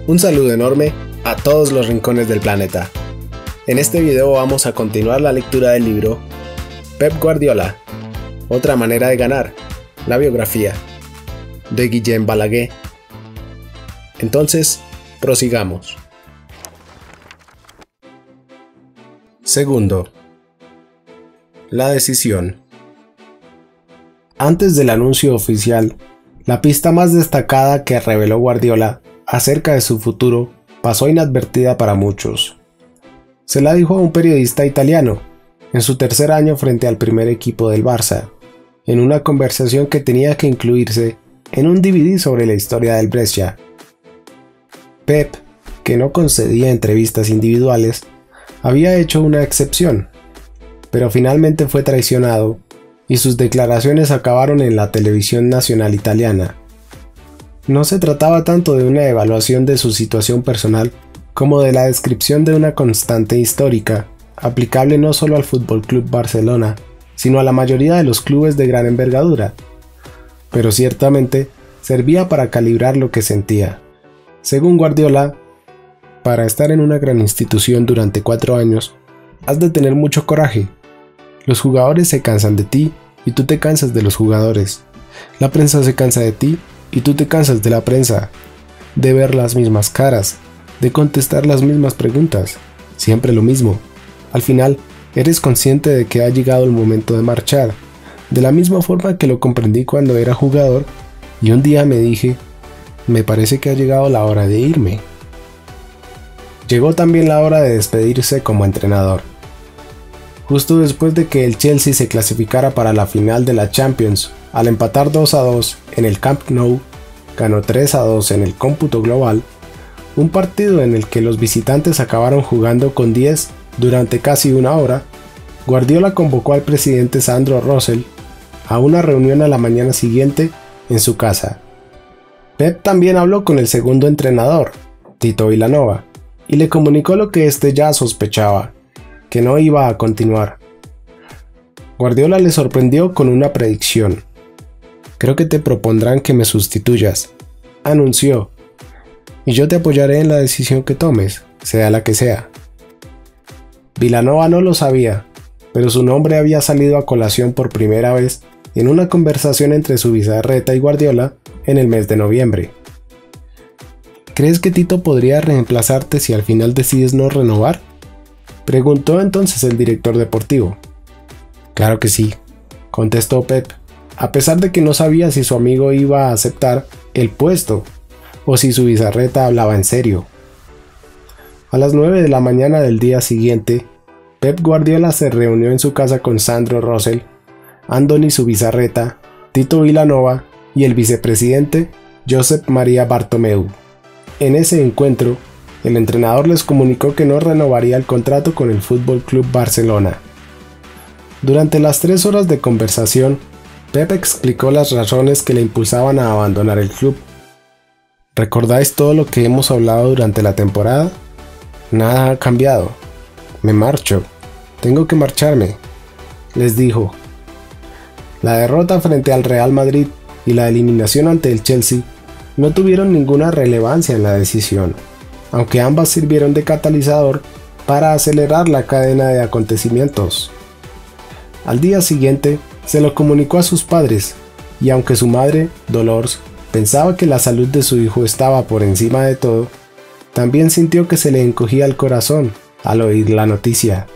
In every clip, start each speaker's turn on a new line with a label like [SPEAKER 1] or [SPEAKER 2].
[SPEAKER 1] Un saludo enorme a todos los rincones del planeta. En este video vamos a continuar la lectura del libro Pep Guardiola, otra manera de ganar, la biografía, de Guillem Balaguer. Entonces, prosigamos. Segundo, la decisión. Antes del anuncio oficial, la pista más destacada que reveló Guardiola acerca de su futuro pasó inadvertida para muchos. Se la dijo a un periodista italiano, en su tercer año frente al primer equipo del Barça, en una conversación que tenía que incluirse en un DVD sobre la historia del Brescia. Pep, que no concedía entrevistas individuales, había hecho una excepción, pero finalmente fue traicionado y sus declaraciones acabaron en la televisión nacional italiana. No se trataba tanto de una evaluación de su situación personal como de la descripción de una constante histórica, aplicable no solo al Fútbol Club Barcelona, sino a la mayoría de los clubes de gran envergadura. Pero ciertamente servía para calibrar lo que sentía. Según Guardiola, para estar en una gran institución durante 4 años, has de tener mucho coraje. Los jugadores se cansan de ti y tú te cansas de los jugadores. La prensa se cansa de ti y tú te cansas de la prensa, de ver las mismas caras, de contestar las mismas preguntas, siempre lo mismo. Al final, eres consciente de que ha llegado el momento de marchar, de la misma forma que lo comprendí cuando era jugador, y un día me dije, me parece que ha llegado la hora de irme. Llegó también la hora de despedirse como entrenador. Justo después de que el Chelsea se clasificara para la final de la Champions, al empatar 2-2 en el Camp Nou, ganó 3-2 en el cómputo global, un partido en el que los visitantes acabaron jugando con 10 durante casi una hora, Guardiola convocó al presidente Sandro Rosell a una reunión a la mañana siguiente en su casa. Pep también habló con el segundo entrenador, Tito Vilanova, y le comunicó lo que éste ya sospechaba, que no iba a continuar. Guardiola le sorprendió con una predicción. Creo que te propondrán que me sustituyas, anunció, y yo te apoyaré en la decisión que tomes, sea la que sea. Vilanova no lo sabía, pero su nombre había salido a colación por primera vez en una conversación entre Zubizarreta y Guardiola en el mes de noviembre. ¿Crees que Tito podría reemplazarte si al final decides no renovar?, preguntó entonces el director deportivo. Claro que sí, contestó Pep, a pesar de que no sabía si su amigo iba a aceptar el puesto o si Zubizarreta hablaba en serio. A las 9 de la mañana del día siguiente, Pep Guardiola se reunió en su casa con Sandro Rosell, Andoni Zubizarreta, Tito Vilanova y el vicepresidente Josep Maria Bartomeu. En ese encuentro, el entrenador les comunicó que no renovaría el contrato con el Fútbol Club Barcelona. Durante las 3 horas de conversación, Pep explicó las razones que le impulsaban a abandonar el club. ¿Recordáis todo lo que hemos hablado durante la temporada? Nada ha cambiado. Me marcho. Tengo que marcharme, les dijo. La derrota frente al Real Madrid y la eliminación ante el Chelsea no tuvieron ninguna relevancia en la decisión, aunque ambas sirvieron de catalizador para acelerar la cadena de acontecimientos. Al día siguiente, se lo comunicó a sus padres, y aunque su madre, Dolors, pensaba que la salud de su hijo estaba por encima de todo, también sintió que se le encogía el corazón al oír la noticia.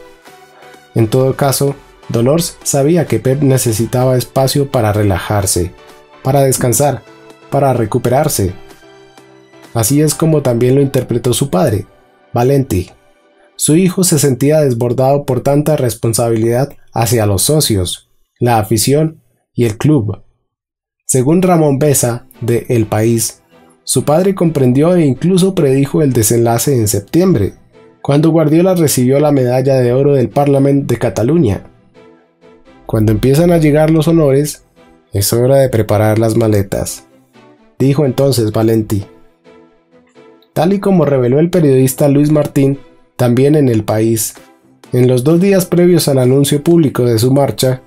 [SPEAKER 1] En todo caso, Dolors sabía que Pep necesitaba espacio para relajarse, para descansar, para recuperarse. Así es como también lo interpretó su padre, Valenti. Su hijo se sentía desbordado por tanta responsabilidad hacia los socios, la afición y el club. Según Ramón Besa, de El País, su padre comprendió e incluso predijo el desenlace en septiembre, cuando Guardiola recibió la medalla de oro del Parlament de Cataluña. Cuando empiezan a llegar los honores, es hora de preparar las maletas, dijo entonces Valenti. Tal y como reveló el periodista Luis Martín, también en El País, en los 2 días previos al anuncio público de su marcha,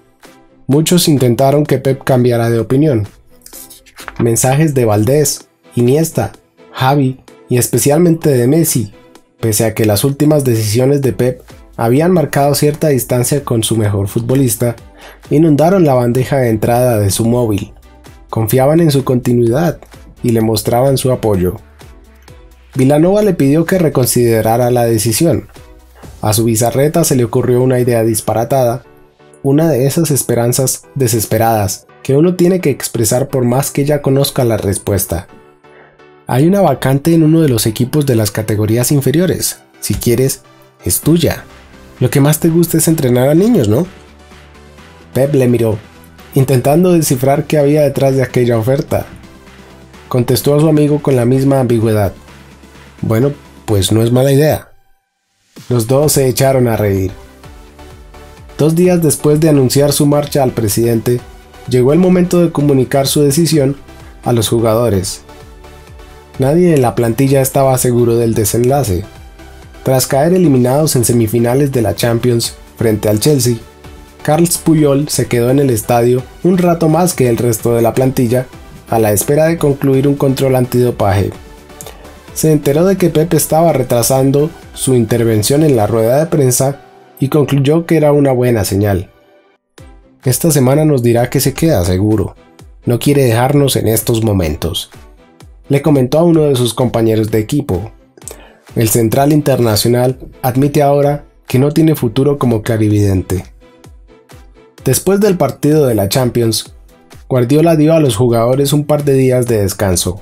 [SPEAKER 1] muchos intentaron que Pep cambiara de opinión. Mensajes de Valdés, Iniesta, Xavi y especialmente de Messi, pese a que las últimas decisiones de Pep habían marcado cierta distancia con su mejor futbolista, inundaron la bandeja de entrada de su móvil, confiaban en su continuidad y le mostraban su apoyo. Vilanova le pidió que reconsiderara la decisión. A su bizarreta se le ocurrió una idea disparatada, una de esas esperanzas desesperadas que uno tiene que expresar por más que ya conozca la respuesta. Hay una vacante en uno de los equipos de las categorías inferiores. Si quieres, es tuya. Lo que más te gusta es entrenar a niños, ¿no? Pep le miró, intentando descifrar qué había detrás de aquella oferta. Contestó a su amigo con la misma ambigüedad. Bueno, pues no es mala idea. Los dos se echaron a reír. 2 días después de anunciar su marcha al presidente, llegó el momento de comunicar su decisión a los jugadores. Nadie en la plantilla estaba seguro del desenlace. Tras caer eliminados en semifinales de la Champions frente al Chelsea, Carles Puyol se quedó en el estadio un rato más que el resto de la plantilla a la espera de concluir un control antidopaje. Se enteró de que Pep estaba retrasando su intervención en la rueda de prensa y concluyó que era una buena señal. Esta semana nos dirá que se queda seguro. No quiere dejarnos en estos momentos, le comentó a uno de sus compañeros de equipo. El central internacional admite ahora que no tiene futuro como clarividente. Después del partido de la Champions, Guardiola dio a los jugadores un par de días de descanso.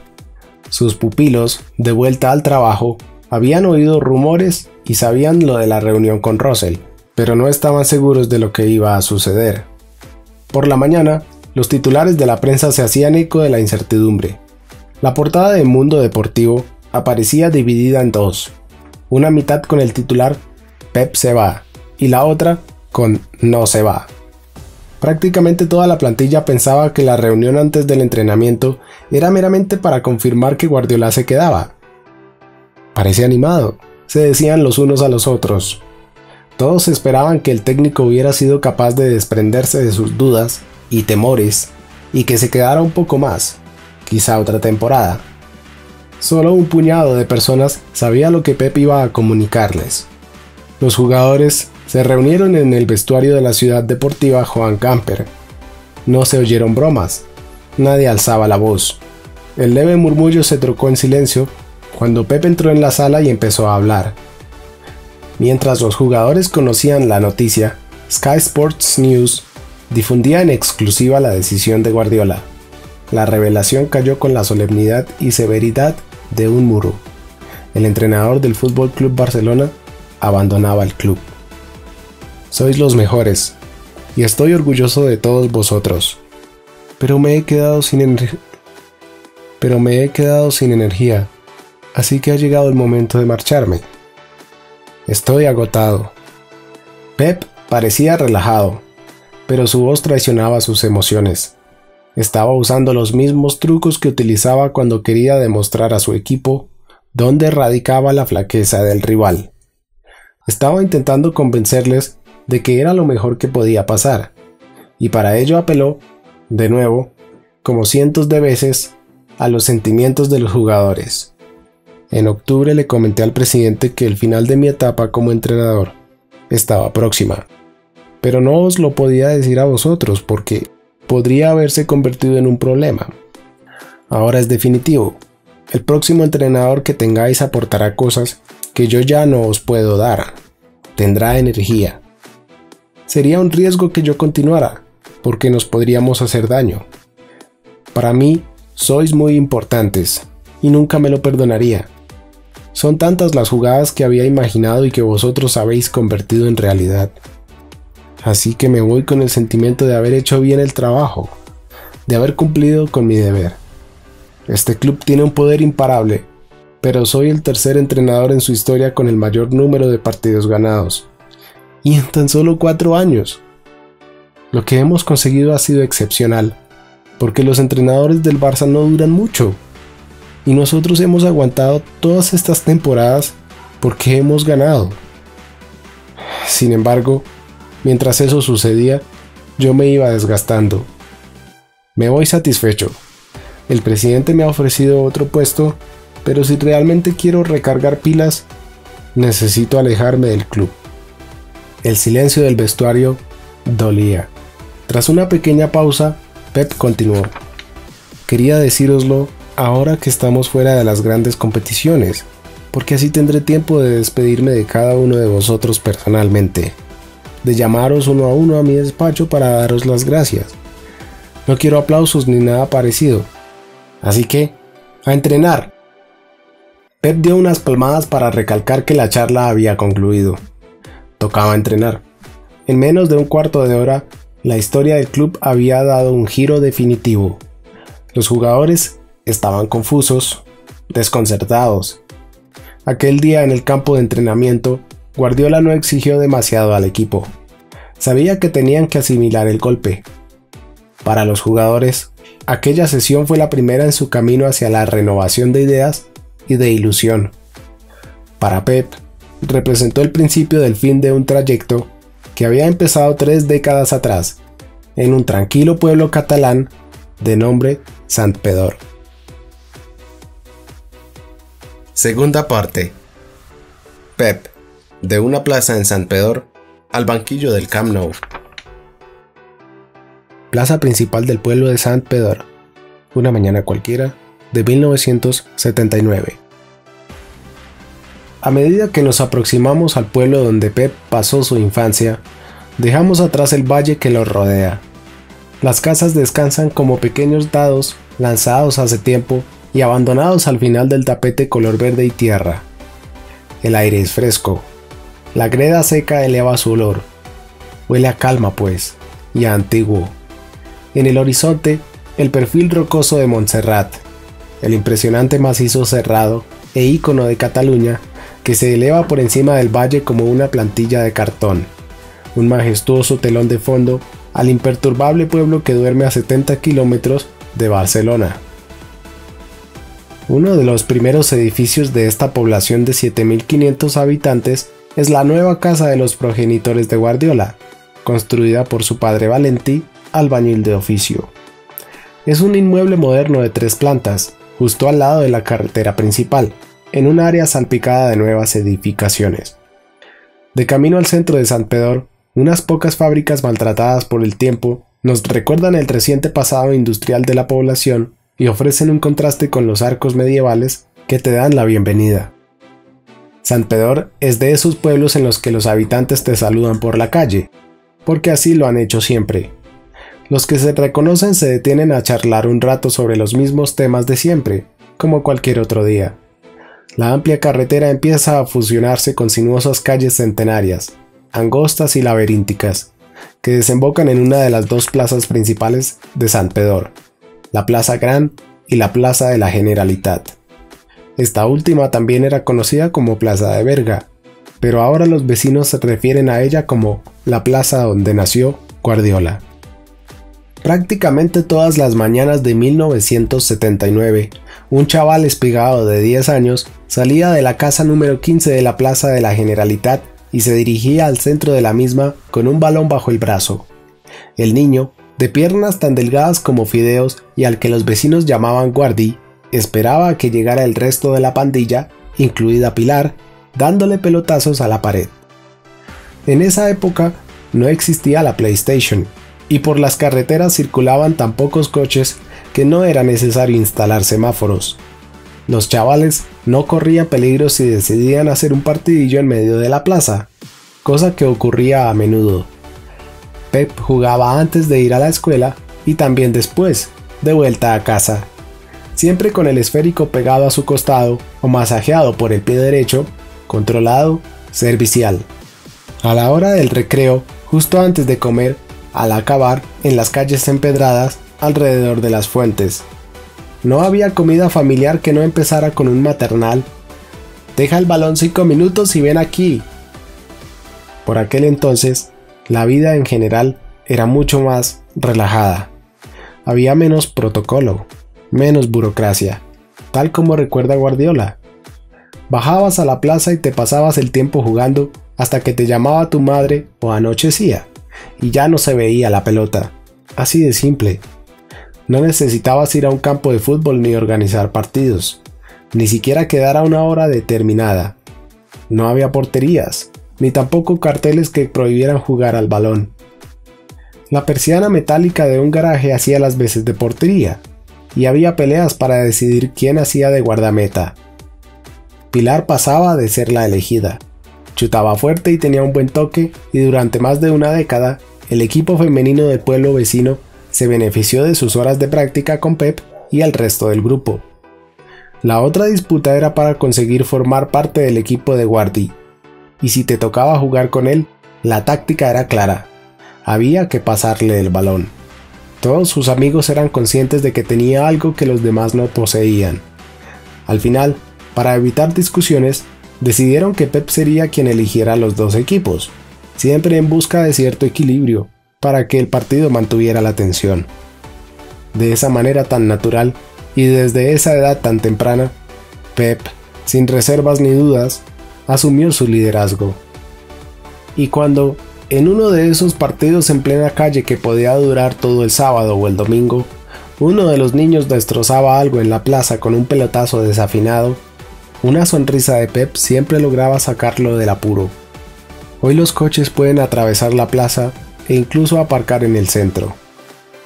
[SPEAKER 1] Sus pupilos, de vuelta al trabajo, habían oído rumores y sabían lo de la reunión con Russell, pero no estaban seguros de lo que iba a suceder. Por la mañana, los titulares de la prensa se hacían eco de la incertidumbre. La portada de Mundo Deportivo aparecía dividida en dos, una mitad con el titular Pep se va y la otra con no se va. Prácticamente toda la plantilla pensaba que la reunión antes del entrenamiento era meramente para confirmar que Guardiola se quedaba. Parece animado, se decían los unos a los otros. Todos esperaban que el técnico hubiera sido capaz de desprenderse de sus dudas y temores y que se quedara un poco más, quizá otra temporada. Solo un puñado de personas sabía lo que Pep iba a comunicarles. Los jugadores se reunieron en el vestuario de la ciudad deportiva Joan Gamper. No se oyeron bromas, nadie alzaba la voz. El leve murmullo se trocó en silencio cuando Pep entró en la sala y empezó a hablar. Mientras los jugadores conocían la noticia, Sky Sports News difundía en exclusiva la decisión de Guardiola. La revelación cayó con la solemnidad y severidad de un muro. El entrenador del Fútbol Club Barcelona abandonaba el club. Sois los mejores, y estoy orgulloso de todos vosotros. Pero me he quedado sin energía, así que ha llegado el momento de marcharme. Estoy agotado. Pep parecía relajado, pero su voz traicionaba sus emociones. Estaba usando los mismos trucos que utilizaba cuando quería demostrar a su equipo dónde radicaba la flaqueza del rival. Estaba intentando convencerles de que era lo mejor que podía pasar, y para ello apeló, de nuevo, como cientos de veces, a los sentimientos de los jugadores. En octubre le comenté al presidente que el final de mi etapa como entrenador estaba próxima, pero no os lo podía decir a vosotros porque podría haberse convertido en un problema. Ahora es definitivo. El próximo entrenador que tengáis aportará cosas que yo ya no os puedo dar. Tendrá energía. Sería un riesgo que yo continuara, porque nos podríamos hacer daño. Para mí, sois muy importantes, y nunca me lo perdonaría. Son tantas las jugadas que había imaginado y que vosotros habéis convertido en realidad. Así que me voy con el sentimiento de haber hecho bien el trabajo, de haber cumplido con mi deber. Este club tiene un poder imparable, pero soy el tercer entrenador en su historia con el mayor número de partidos ganados. Y en tan solo 4 años. Lo que hemos conseguido ha sido excepcional, porque los entrenadores del Barça no duran mucho. Y nosotros hemos aguantado todas estas temporadas porque hemos ganado. Sin embargo, mientras eso sucedía, yo me iba desgastando. Me voy satisfecho. El presidente me ha ofrecido otro puesto pero si realmente quiero recargar pilas, necesito alejarme del club. El silencio del vestuario dolía. Tras una pequeña pausa, Pep continuó. Quería decíroslo ahora que estamos fuera de las grandes competiciones, porque así tendré tiempo de despedirme de cada uno de vosotros personalmente, de llamaros uno a uno a mi despacho para daros las gracias. No quiero aplausos ni nada parecido. Así que, a entrenar. Pep dio unas palmadas para recalcar que la charla había concluido. Tocaba entrenar. En menos de un cuarto de hora, la historia del club había dado un giro definitivo. Los jugadores estaban confusos, desconcertados. Aquel día en el campo de entrenamiento, Guardiola no exigió demasiado al equipo. Sabía que tenían que asimilar el golpe. Para los jugadores, aquella sesión fue la primera en su camino hacia la renovación de ideas y de ilusión. Para Pep, representó el principio del fin de un trayecto que había empezado 3 décadas atrás, en un tranquilo pueblo catalán de nombre Santpedor. Segunda parte. Pep, de una plaza en Santpedor al banquillo del Camp Nou. Plaza principal del pueblo de Santpedor, una mañana cualquiera de 1979. A medida que nos aproximamos al pueblo donde Pep pasó su infancia, dejamos atrás el valle que lo rodea. Las casas descansan como pequeños dados lanzados hace tiempo y abandonados al final del tapete color verde y tierra. El aire es fresco. La greda seca eleva su olor. Huele a calma, pues, y a antiguo. En el horizonte, el perfil rocoso de Montserrat, el impresionante macizo cerrado e ícono de Cataluña que se eleva por encima del valle como una plantilla de cartón, un majestuoso telón de fondo al imperturbable pueblo que duerme a 70 kilómetros de Barcelona. Uno de los primeros edificios de esta población de 7.500 habitantes es la nueva casa de los progenitores de Guardiola, construida por su padre Valentí, albañil de oficio. Es un inmueble moderno de 3 plantas, justo al lado de la carretera principal, en un área salpicada de nuevas edificaciones. De camino al centro de Santpedor, unas pocas fábricas maltratadas por el tiempo nos recuerdan el reciente pasado industrial de la población y ofrecen un contraste con los arcos medievales que te dan la bienvenida. Santpedor es de esos pueblos en los que los habitantes te saludan por la calle, porque así lo han hecho siempre. Los que se reconocen se detienen a charlar un rato sobre los mismos temas de siempre, como cualquier otro día. La amplia carretera empieza a fusionarse con sinuosas calles centenarias, angostas y laberínticas, que desembocan en una de las 2 plazas principales de Santpedor, la Plaza Gran y la Plaza de la Generalitat. Esta última también era conocida como Plaza de Berga, pero ahora los vecinos se refieren a ella como la plaza donde nació Guardiola. Prácticamente todas las mañanas de 1979, un chaval espigado de 10 años salía de la casa número 15 de la Plaza de la Generalitat y se dirigía al centro de la misma con un balón bajo el brazo. El niño, de piernas tan delgadas como fideos y al que los vecinos llamaban Guardi, esperaba a que llegara el resto de la pandilla, incluida Pilar, dándole pelotazos a la pared. En esa época no existía la PlayStation, y por las carreteras circulaban tan pocos coches que no era necesario instalar semáforos. Los chavales no corrían peligro si decidían hacer un partidillo en medio de la plaza, cosa que ocurría a menudo. Pep jugaba antes de ir a la escuela y también después, de vuelta a casa, siempre con el esférico pegado a su costado o masajeado por el pie derecho, controlado, servicial. A la hora del recreo, justo antes de comer, al acabar en las calles empedradas alrededor de las fuentes. No había comida familiar que no empezara con un maternal: «Deja el balón 5 minutos y ven aquí». Por aquel entonces, la vida en general era mucho más relajada. Había menos protocolo, menos burocracia, tal como recuerda Guardiola. Bajabas a la plaza y te pasabas el tiempo jugando hasta que te llamaba tu madre o anochecía, y ya no se veía la pelota. Así de simple. No necesitabas ir a un campo de fútbol ni organizar partidos. ni siquiera quedara una hora determinada. No había porterías, ni tampoco carteles que prohibieran jugar al balón. La persiana metálica de un garaje hacía las veces de portería, y había peleas para decidir quién hacía de guardameta. Pilar pasaba de ser la elegida. Chutaba fuerte y tenía un buen toque, y durante más de una década, el equipo femenino del pueblo vecino se benefició de sus horas de práctica con Pep y el resto del grupo. La otra disputa era para conseguir formar parte del equipo de Guardi, y si te tocaba jugar con él, la táctica era clara: había que pasarle el balón. Todos sus amigos eran conscientes de que tenía algo que los demás no poseían. Al final, para evitar discusiones, decidieron que Pep sería quien eligiera los dos equipos, siempre en busca de cierto equilibrio, para que el partido mantuviera la tensión. De esa manera tan natural, y desde esa edad tan temprana, Pep, sin reservas ni dudas, asumió su liderazgo. Y cuando, en uno de esos partidos en plena calle que podía durar todo el sábado o el domingo, uno de los niños destrozaba algo en la plaza con un pelotazo desafinado, una sonrisa de Pep siempre lograba sacarlo del apuro. Hoy los coches pueden atravesar la plaza e incluso aparcar en el centro.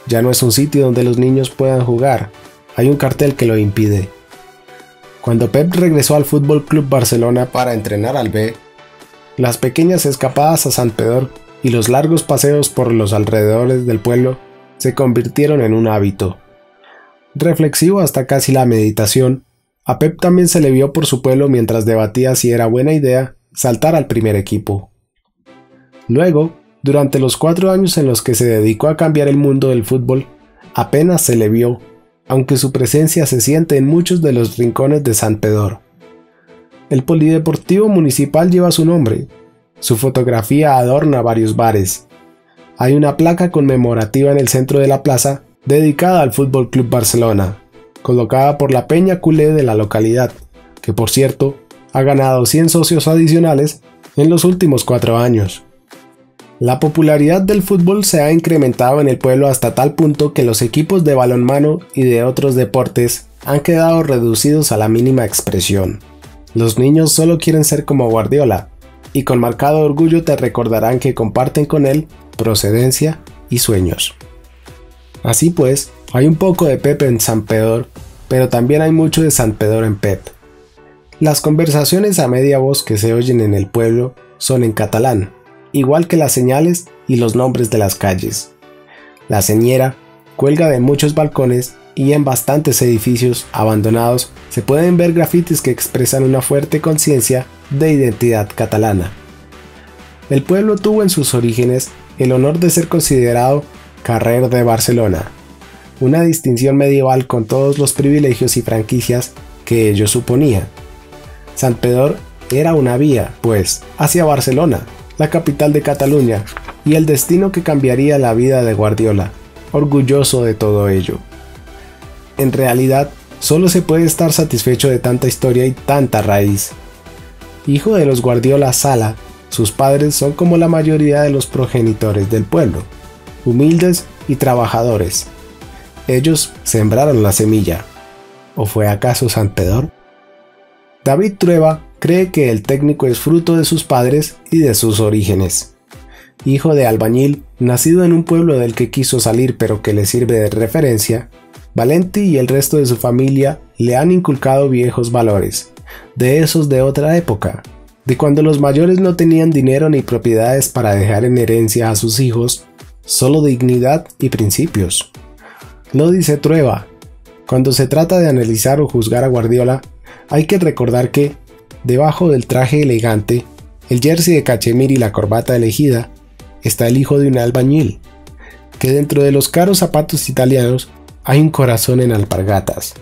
[SPEAKER 1] Ya no es un sitio donde los niños puedan jugar, hay un cartel que lo impide. Cuando Pep regresó al Fútbol Club Barcelona para entrenar al B, las pequeñas escapadas a Santpedor y los largos paseos por los alrededores del pueblo se convirtieron en un hábito. Reflexivo hasta casi la meditación, a Pep también se le vio por su pueblo mientras debatía si era buena idea saltar al primer equipo. Luego, durante los 4 años en los que se dedicó a cambiar el mundo del fútbol, apenas se le vio, aunque su presencia se siente en muchos de los rincones de Santpedor. El polideportivo municipal lleva su nombre. Su fotografía adorna varios bares. Hay una placa conmemorativa en el centro de la plaza dedicada al Fútbol Club Barcelona, colocada por la Peña Culé de la localidad, que por cierto ha ganado 100 socios adicionales en los últimos 4 años. La popularidad del fútbol se ha incrementado en el pueblo hasta tal punto que los equipos de balonmano y de otros deportes han quedado reducidos a la mínima expresión. Los niños solo quieren ser como Guardiola, y con marcado orgullo te recordarán que comparten con él procedencia y sueños. Así pues, hay un poco de Pep en Santpedor, pero también hay mucho de Santpedor en Pep. Las conversaciones a media voz que se oyen en el pueblo son en catalán, igual que las señales y los nombres de las calles. La señera cuelga de muchos balcones y en bastantes edificios abandonados se pueden ver grafitis que expresan una fuerte conciencia de identidad catalana. El pueblo tuvo en sus orígenes el honor de ser considerado Carrer de Barcelona, una distinción medieval con todos los privilegios y franquicias que ello suponía. Santpedor era una vía, pues, hacia Barcelona, la capital de Cataluña, y el destino que cambiaría la vida de Guardiola, orgulloso de todo ello. En realidad, solo se puede estar satisfecho de tanta historia y tanta raíz. Hijo de los Guardiola Sala, sus padres son como la mayoría de los progenitores del pueblo, humildes y trabajadores. Ellos sembraron la semilla. ¿O fue acaso Santpedor? David Trueba cree que el técnico es fruto de sus padres y de sus orígenes. Hijo de albañil, nacido en un pueblo del que quiso salir pero que le sirve de referencia, Valenti y el resto de su familia le han inculcado viejos valores, de esos de otra época, de cuando los mayores no tenían dinero ni propiedades para dejar en herencia a sus hijos, solo dignidad y principios. Lo dice Trueba. Cuando se trata de analizar o juzgar a Guardiola, hay que recordar que, debajo del traje elegante, el jersey de cachemir y la corbata elegida, está el hijo de un albañil, que dentro de los caros zapatos italianos hay un corazón en alpargatas.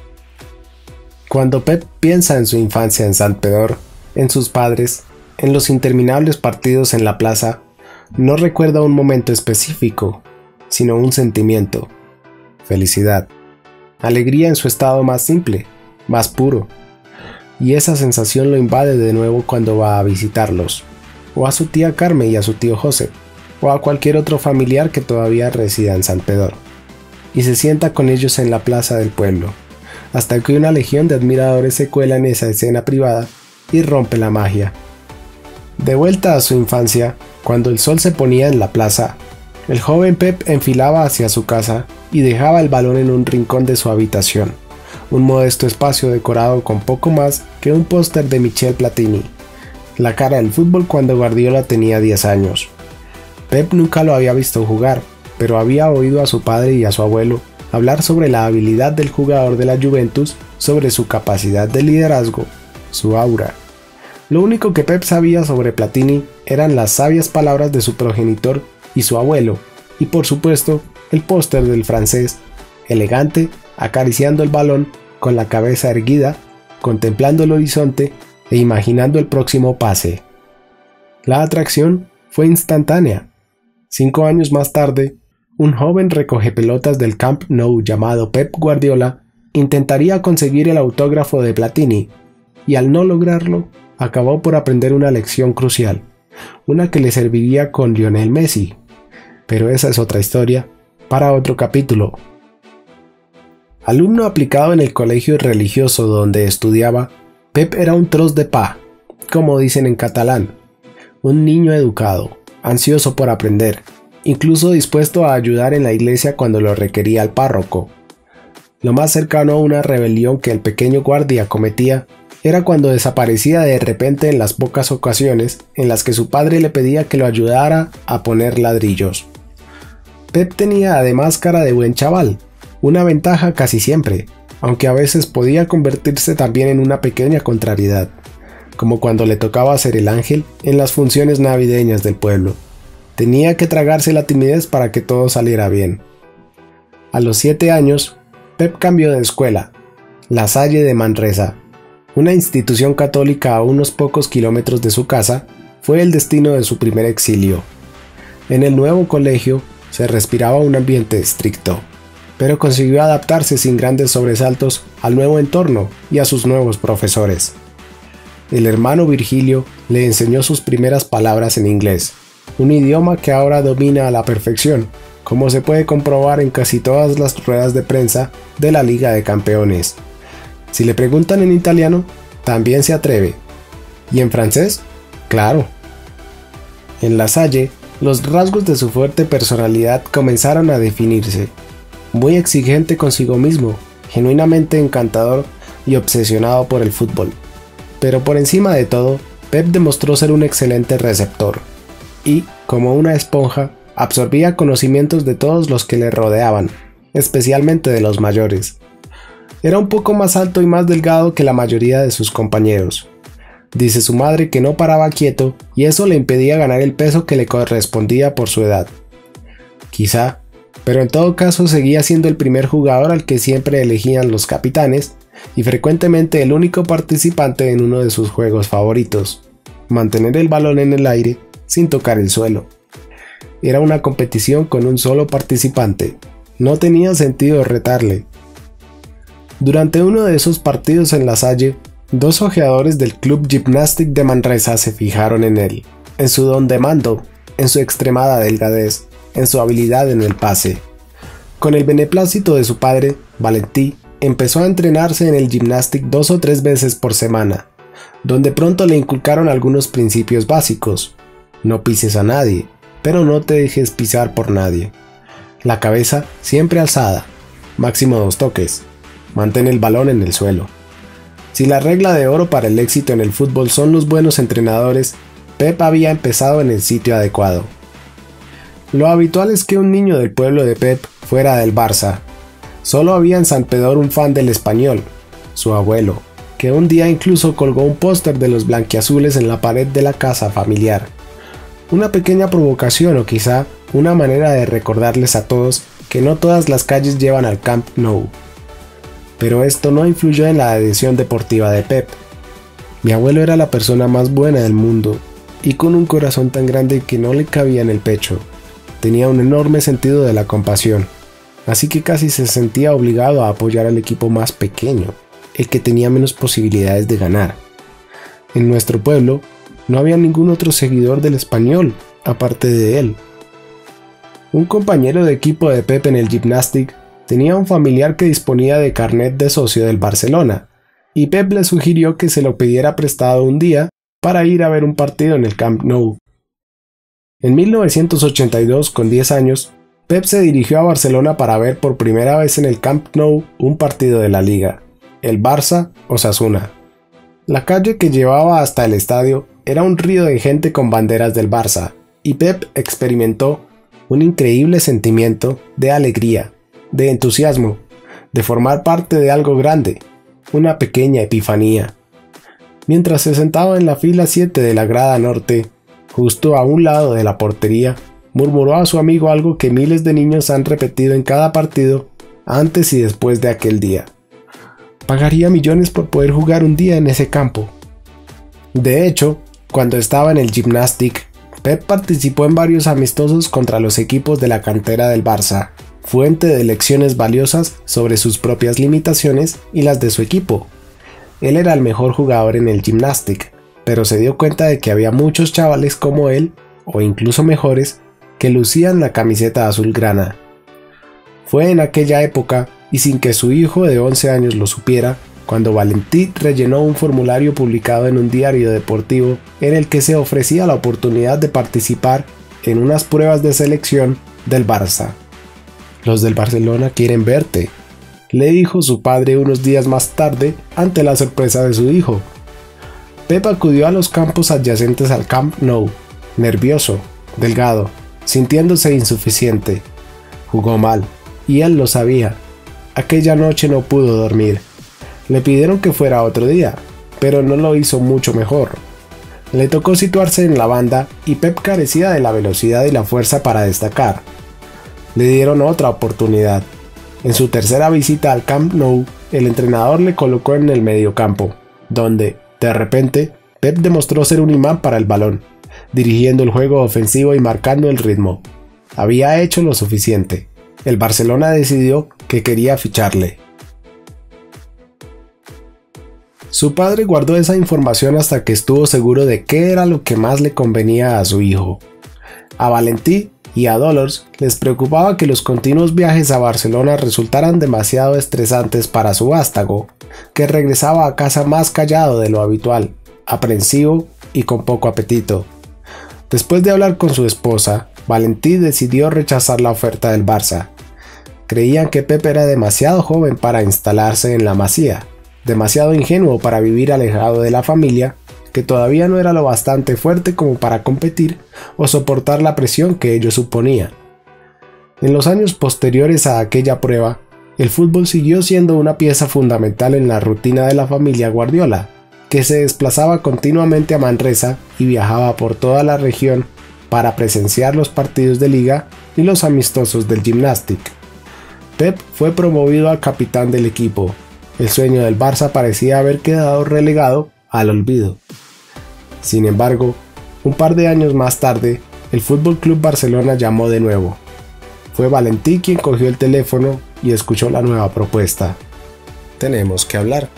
[SPEAKER 1] Cuando Pep piensa en su infancia en Santpedor, en sus padres, en los interminables partidos en la plaza, no recuerda un momento específico, sino un sentimiento: felicidad, alegría en su estado más simple, más puro. Y esa sensación lo invade de nuevo cuando va a visitarlos, o a su tía Carmen y a su tío José, o a cualquier otro familiar que todavía resida en Santpedor, y se sienta con ellos en la plaza del pueblo, hasta que una legión de admiradores se cuela en esa escena privada y rompe la magia. De vuelta a su infancia, cuando el sol se ponía en la plaza, el joven Pep enfilaba hacia su casa y dejaba el balón en un rincón de su habitación, un modesto espacio decorado con poco más que un póster de Michel Platini, la cara del fútbol cuando Guardiola tenía 10 años. Pep nunca lo había visto jugar, pero había oído a su padre y a su abuelo hablar sobre la habilidad del jugador de la Juventus, sobre su capacidad de liderazgo, su aura. Lo único que Pep sabía sobre Platini eran las sabias palabras de su progenitor y su abuelo, y por supuesto el póster del francés, elegante, acariciando el balón con la cabeza erguida, contemplando el horizonte e imaginando el próximo pase. La atracción fue instantánea. 5 años más tarde, un joven recogepelotas del Camp Nou llamado Pep Guardiola intentaría conseguir el autógrafo de Platini, y al no lograrlo, acabó por aprender una lección crucial, una que le serviría con Lionel Messi. Pero esa es otra historia, para otro capítulo. Alumno aplicado en el colegio religioso donde estudiaba, Pep era un tros de pa, como dicen en catalán, un niño educado, ansioso por aprender, incluso dispuesto a ayudar en la iglesia cuando lo requería el párroco. Lo más cercano a una rebelión que el pequeño guardia cometía era cuando desaparecía de repente en las pocas ocasiones en las que su padre le pedía que lo ayudara a poner ladrillos. Pep tenía además cara de buen chaval, una ventaja casi siempre, aunque a veces podía convertirse también en una pequeña contrariedad, como cuando le tocaba ser el ángel en las funciones navideñas del pueblo. Tenía que tragarse la timidez para que todo saliera bien. A los 7 años, Pep cambió de escuela, La Salle de Manresa, una institución católica a unos pocos kilómetros de su casa. Fue el destino de su primer exilio. En el nuevo colegio se respiraba un ambiente estricto, pero consiguió adaptarse sin grandes sobresaltos al nuevo entorno y a sus nuevos profesores. El hermano Virgilio le enseñó sus primeras palabras en inglés, un idioma que ahora domina a la perfección, como se puede comprobar en casi todas las ruedas de prensa de la Liga de Campeones. Si le preguntan en italiano, también se atreve. ¿Y en francés? Claro. En La Salle, los rasgos de su fuerte personalidad comenzaron a definirse. Muy exigente consigo mismo, genuinamente encantador y obsesionado por el fútbol. Pero por encima de todo, Pep demostró ser un excelente receptor. Y, como una esponja, absorbía conocimientos de todos los que le rodeaban, especialmente de los mayores. Era un poco más alto y más delgado que la mayoría de sus compañeros. Dice su madre que no paraba quieto y eso le impedía ganar el peso que le correspondía por su edad. Quizá, pero en todo caso seguía siendo el primer jugador al que siempre elegían los capitanes y frecuentemente el único participante en uno de sus juegos favoritos: mantener el balón en el aire sin tocar el suelo. Era una competición con un solo participante. No tenía sentido retarle. Durante uno de esos partidos en La Salle, 2 ojeadores del Club Gymnastic de Manresa se fijaron en él, en su don de mando, en su extremada delgadez, en su habilidad en el pase. Con el beneplácito de su padre, Valentí empezó a entrenarse en el Gymnastic 2 o 3 veces por semana, donde pronto le inculcaron algunos principios básicos. No pises a nadie, pero no te dejes pisar por nadie. La cabeza siempre alzada, máximo 2 toques. Mantén el balón en el suelo. Si la regla de oro para el éxito en el fútbol son los buenos entrenadores, Pep había empezado en el sitio adecuado. Lo habitual es que un niño del pueblo de Pep fuera del Barça. Solo había en San Pedro un fan del Español, su abuelo, que un día incluso colgó un póster de los blanquiazules en la pared de la casa familiar. Una pequeña provocación o quizá una manera de recordarles a todos que no todas las calles llevan al Camp Nou. Pero esto no influyó en la adhesión deportiva de Pep. Mi abuelo era la persona más buena del mundo y con un corazón tan grande que no le cabía en el pecho. Tenía un enorme sentido de la compasión, así que casi se sentía obligado a apoyar al equipo más pequeño, el que tenía menos posibilidades de ganar. En nuestro pueblo no había ningún otro seguidor del Español, aparte de él. Un compañero de equipo de Pep en el Gymnastic tenía un familiar que disponía de carnet de socio del Barcelona, y Pep le sugirió que se lo pidiera prestado un día para ir a ver un partido en el Camp Nou. En 1982, con 10 años, Pep se dirigió a Barcelona para ver por primera vez en el Camp Nou un partido de la Liga, el Barça-Osasuna. La calle que llevaba hasta el estadio era un río de gente con banderas del Barça, y Pep experimentó un increíble sentimiento de alegría, de entusiasmo, de formar parte de algo grande, una pequeña epifanía. Mientras se sentaba en la fila 7 de la grada norte, justo a un lado de la portería, murmuró a su amigo algo que miles de niños han repetido en cada partido antes y después de aquel día. Pagaría millones por poder jugar un día en ese campo. De hecho, cuando estaba en el Gymnastic, Pep participó en varios amistosos contra los equipos de la cantera del Barça, fuente de lecciones valiosas sobre sus propias limitaciones y las de su equipo. Él era el mejor jugador en el Gymnastic, pero se dio cuenta de que había muchos chavales como él, o incluso mejores, que lucían la camiseta azulgrana. Fue en aquella época, y sin que su hijo de 11 años lo supiera, cuando Valentí rellenó un formulario publicado en un diario deportivo en el que se ofrecía la oportunidad de participar en unas pruebas de selección del Barça. «Los del Barcelona quieren verte», le dijo su padre unos días más tarde ante la sorpresa de su hijo. Pep acudió a los campos adyacentes al Camp Nou, nervioso, delgado, sintiéndose insuficiente. Jugó mal, y él lo sabía. Aquella noche no pudo dormir. Le pidieron que fuera otro día, pero no lo hizo mucho mejor. Le tocó situarse en la banda y Pep carecía de la velocidad y la fuerza para destacar. Le dieron otra oportunidad. En su tercera visita al Camp Nou, el entrenador le colocó en el mediocampo, donde, de repente, Pep demostró ser un imán para el balón, dirigiendo el juego ofensivo y marcando el ritmo. Había hecho lo suficiente. El Barcelona decidió que quería ficharle. Su padre guardó esa información hasta que estuvo seguro de qué era lo que más le convenía a su hijo. A Valentí y a Dolors les preocupaba que los continuos viajes a Barcelona resultaran demasiado estresantes para su vástago, que regresaba a casa más callado de lo habitual, aprensivo y con poco apetito. Después de hablar con su esposa, Valentí decidió rechazar la oferta del Barça. Creían que Pep era demasiado joven para instalarse en la Masía, demasiado ingenuo para vivir alejado de la familia, que todavía no era lo bastante fuerte como para competir o soportar la presión que ello suponía. En los años posteriores a aquella prueba, el fútbol siguió siendo una pieza fundamental en la rutina de la familia Guardiola, que se desplazaba continuamente a Manresa y viajaba por toda la región para presenciar los partidos de liga y los amistosos del Gymnastic. Pep fue promovido a capitán del equipo. El sueño del Barça parecía haber quedado relegado al olvido. Sin embargo, un par de años más tarde, el Fútbol Club Barcelona llamó de nuevo. Fue Valentí quien cogió el teléfono y escuchó la nueva propuesta. «Tenemos que hablar»,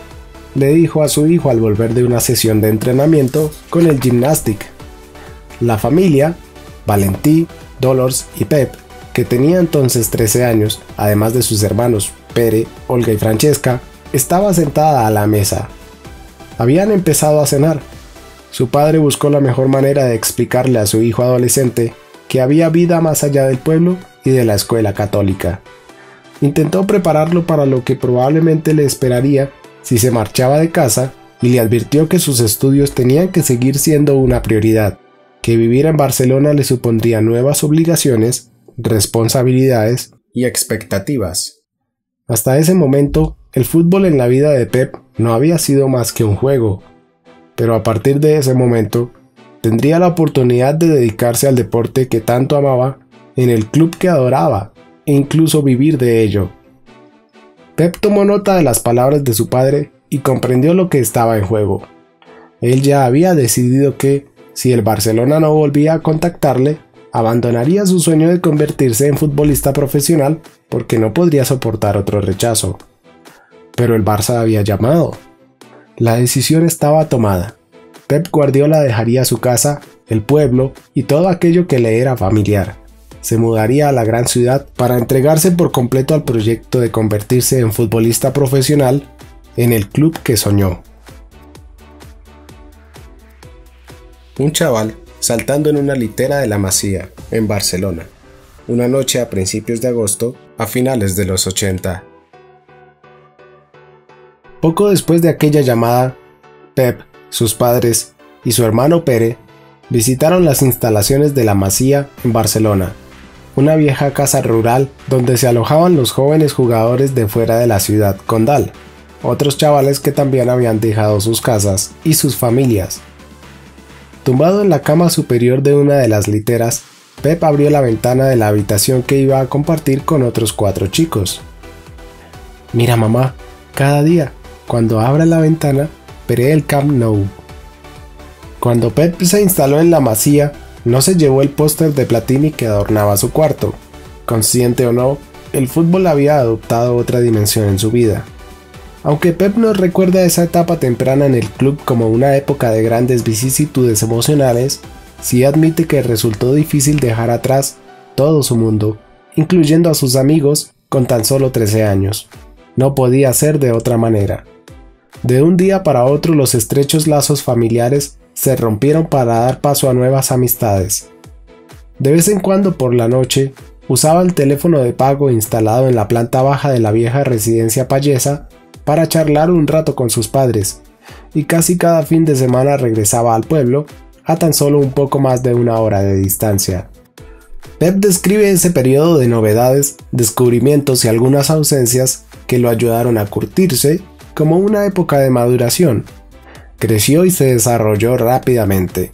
[SPEAKER 1] le dijo a su hijo al volver de una sesión de entrenamiento con el Gymnastic. La familia, Valentí, Dolors y Pep, que tenía entonces 13 años, además de sus hermanos Pere, Olga y Francesca, estaba sentada a la mesa. Habían empezado a cenar. Su padre buscó la mejor manera de explicarle a su hijo adolescente que había vida más allá del pueblo y de la escuela católica. Intentó prepararlo para lo que probablemente le esperaría si se marchaba de casa y le advirtió que sus estudios tenían que seguir siendo una prioridad, que vivir en Barcelona le supondría nuevas obligaciones, responsabilidades y expectativas. Hasta ese momento, el fútbol en la vida de Pep no había sido más que un juego, pero a partir de ese momento, tendría la oportunidad de dedicarse al deporte que tanto amaba, en el club que adoraba, e incluso vivir de ello. Pep tomó nota de las palabras de su padre y comprendió lo que estaba en juego. Él ya había decidido que, si el Barcelona no volvía a contactarle, abandonaría su sueño de convertirse en futbolista profesional porque no podría soportar otro rechazo. Pero el Barça había llamado. La decisión estaba tomada. Pep Guardiola dejaría su casa, el pueblo y todo aquello que le era familiar. se mudaría a la gran ciudad para entregarse por completo al proyecto de convertirse en futbolista profesional en el club que soñó. Un chaval saltando en una litera de la Masía, en Barcelona, una noche a principios de agosto, a finales de los 80. Poco después de aquella llamada, Pep, sus padres y su hermano Pere visitaron las instalaciones de la Masía en Barcelona, una vieja casa rural donde se alojaban los jóvenes jugadores de fuera de la ciudad condal, otros chavales que también habían dejado sus casas y sus familias. Tumbado en la cama superior de una de las literas, Pep abrió la ventana de la habitación que iba a compartir con otros 4 chicos. «Mira mamá, cada día, cuando abra la ventana, veré el Camp Nou». Cuando Pep se instaló en la Masía, no se llevó el póster de Platini que adornaba su cuarto. Consciente o no, el fútbol había adoptado otra dimensión en su vida. Aunque Pep no recuerda esa etapa temprana en el club como una época de grandes vicisitudes emocionales, sí admite que resultó difícil dejar atrás todo su mundo, incluyendo a sus amigos, con tan solo 13 años. No podía ser de otra manera. De un día para otro los estrechos lazos familiares se rompieron para dar paso a nuevas amistades. De vez en cuando por la noche, usaba el teléfono de pago instalado en la planta baja de la vieja residencia payesa para charlar un rato con sus padres, y casi cada fin de semana regresaba al pueblo, a tan solo un poco más de 1 hora de distancia. Pep describe ese periodo de novedades, descubrimientos y algunas ausencias que lo ayudaron a curtirse como una época de maduración. Creció y se desarrolló rápidamente.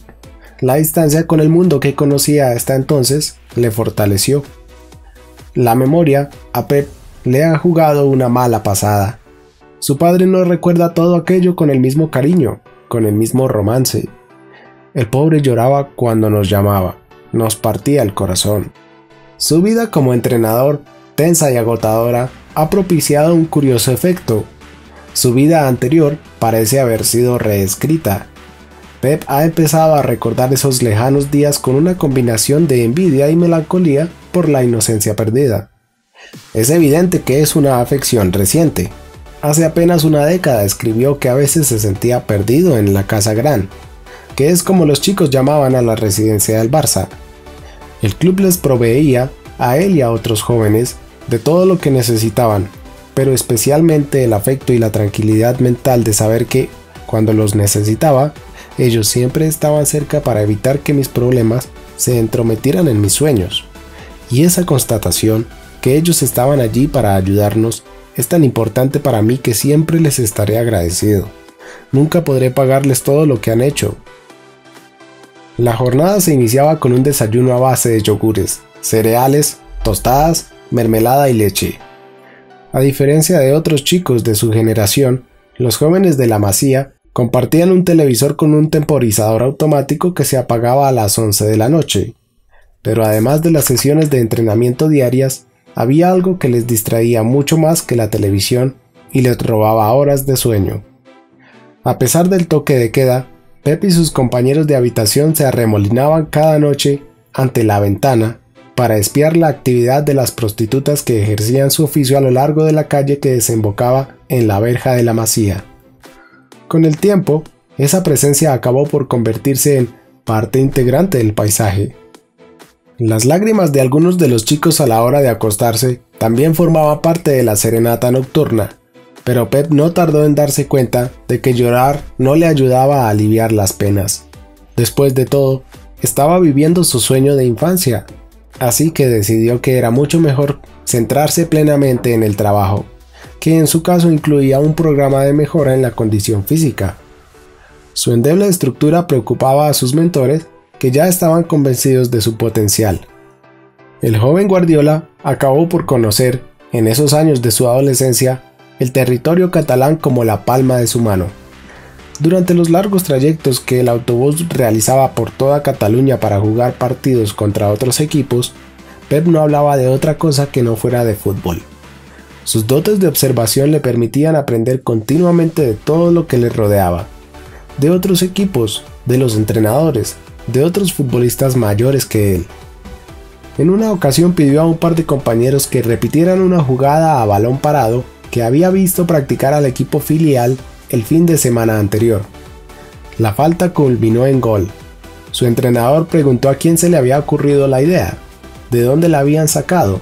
[SPEAKER 1] La distancia con el mundo que conocía hasta entonces le fortaleció. La memoria a Pep le ha jugado una mala pasada. Su padre no recuerda todo aquello con el mismo cariño, con el mismo romance. El pobre lloraba cuando nos llamaba, nos partía el corazón. Su vida como entrenador, tensa y agotadora, ha propiciado un curioso efecto. Su vida anterior parece haber sido reescrita. Pep ha empezado a recordar esos lejanos días con una combinación de envidia y melancolía por la inocencia perdida. Es evidente que es una afección reciente. Hace apenas una década escribió que a veces se sentía perdido en la Casa Gran, que es como los chicos llamaban a la residencia del Barça. El club les proveía, a él y a otros jóvenes, de todo lo que necesitaban, pero especialmente el afecto y la tranquilidad mental de saber que, cuando los necesitaba, ellos siempre estaban cerca para evitar que mis problemas se entrometieran en mis sueños. Y esa constatación, que ellos estaban allí para ayudarnos, es tan importante para mí que siempre les estaré agradecido. Nunca podré pagarles todo lo que han hecho. La jornada se iniciaba con un desayuno a base de yogures, cereales, tostadas, mermelada y leche. A diferencia de otros chicos de su generación, los jóvenes de la Masía compartían un televisor con un temporizador automático que se apagaba a las 11 de la noche. Pero además de las sesiones de entrenamiento diarias, había algo que les distraía mucho más que la televisión y les robaba horas de sueño. A pesar del toque de queda, Pep y sus compañeros de habitación se arremolinaban cada noche ante la ventana para espiar la actividad de las prostitutas que ejercían su oficio a lo largo de la calle que desembocaba en la verja de la Masía. Con el tiempo, esa presencia acabó por convertirse en parte integrante del paisaje. Las lágrimas de algunos de los chicos a la hora de acostarse también formaban parte de la serenata nocturna, pero Pep no tardó en darse cuenta de que llorar no le ayudaba a aliviar las penas. Después de todo, estaba viviendo su sueño de infancia, así que decidió que era mucho mejor centrarse plenamente en el trabajo, que en su caso incluía un programa de mejora en la condición física. Su endeble estructura preocupaba a sus mentores, que ya estaban convencidos de su potencial. El joven Guardiola acabó por conocer, en esos años de su adolescencia, el territorio catalán como la palma de su mano. Durante los largos trayectos que el autobús realizaba por toda Cataluña para jugar partidos contra otros equipos, Pep no hablaba de otra cosa que no fuera de fútbol. Sus dotes de observación le permitían aprender continuamente de todo lo que le rodeaba, de otros equipos, de los entrenadores, de otros futbolistas mayores que él. En una ocasión pidió a un par de compañeros que repitieran una jugada a balón parado que había visto practicar al equipo filial el fin de semana anterior. La falta culminó en gol. Su entrenador preguntó a quién se le había ocurrido la idea. ¿De dónde la habían sacado?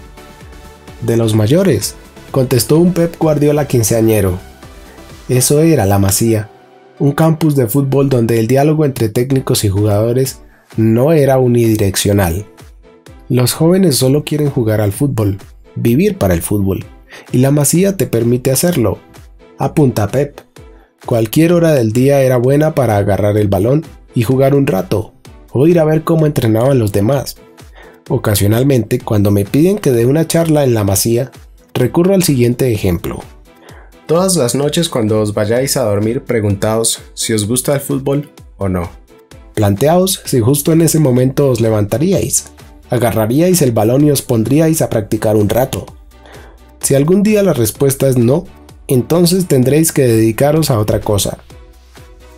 [SPEAKER 1] De los mayores, contestó un Pep Guardiola quinceañero. Eso era la Masía, un campus de fútbol donde el diálogo entre técnicos y jugadores no era unidireccional. Los jóvenes solo quieren jugar al fútbol, vivir para el fútbol, y la Masía te permite hacerlo, apunta Pep. Cualquier hora del día era buena para agarrar el balón y jugar un rato, o ir a ver cómo entrenaban los demás. Ocasionalmente, cuando me piden que dé una charla en la Masía, recurro al siguiente ejemplo. Todas las noches cuando os vayáis a dormir, preguntaos si os gusta el fútbol o no. Planteaos si justo en ese momento os levantaríais, agarraríais el balón y os pondríais a practicar un rato. Si algún día la respuesta es no, entonces tendréis que dedicaros a otra cosa.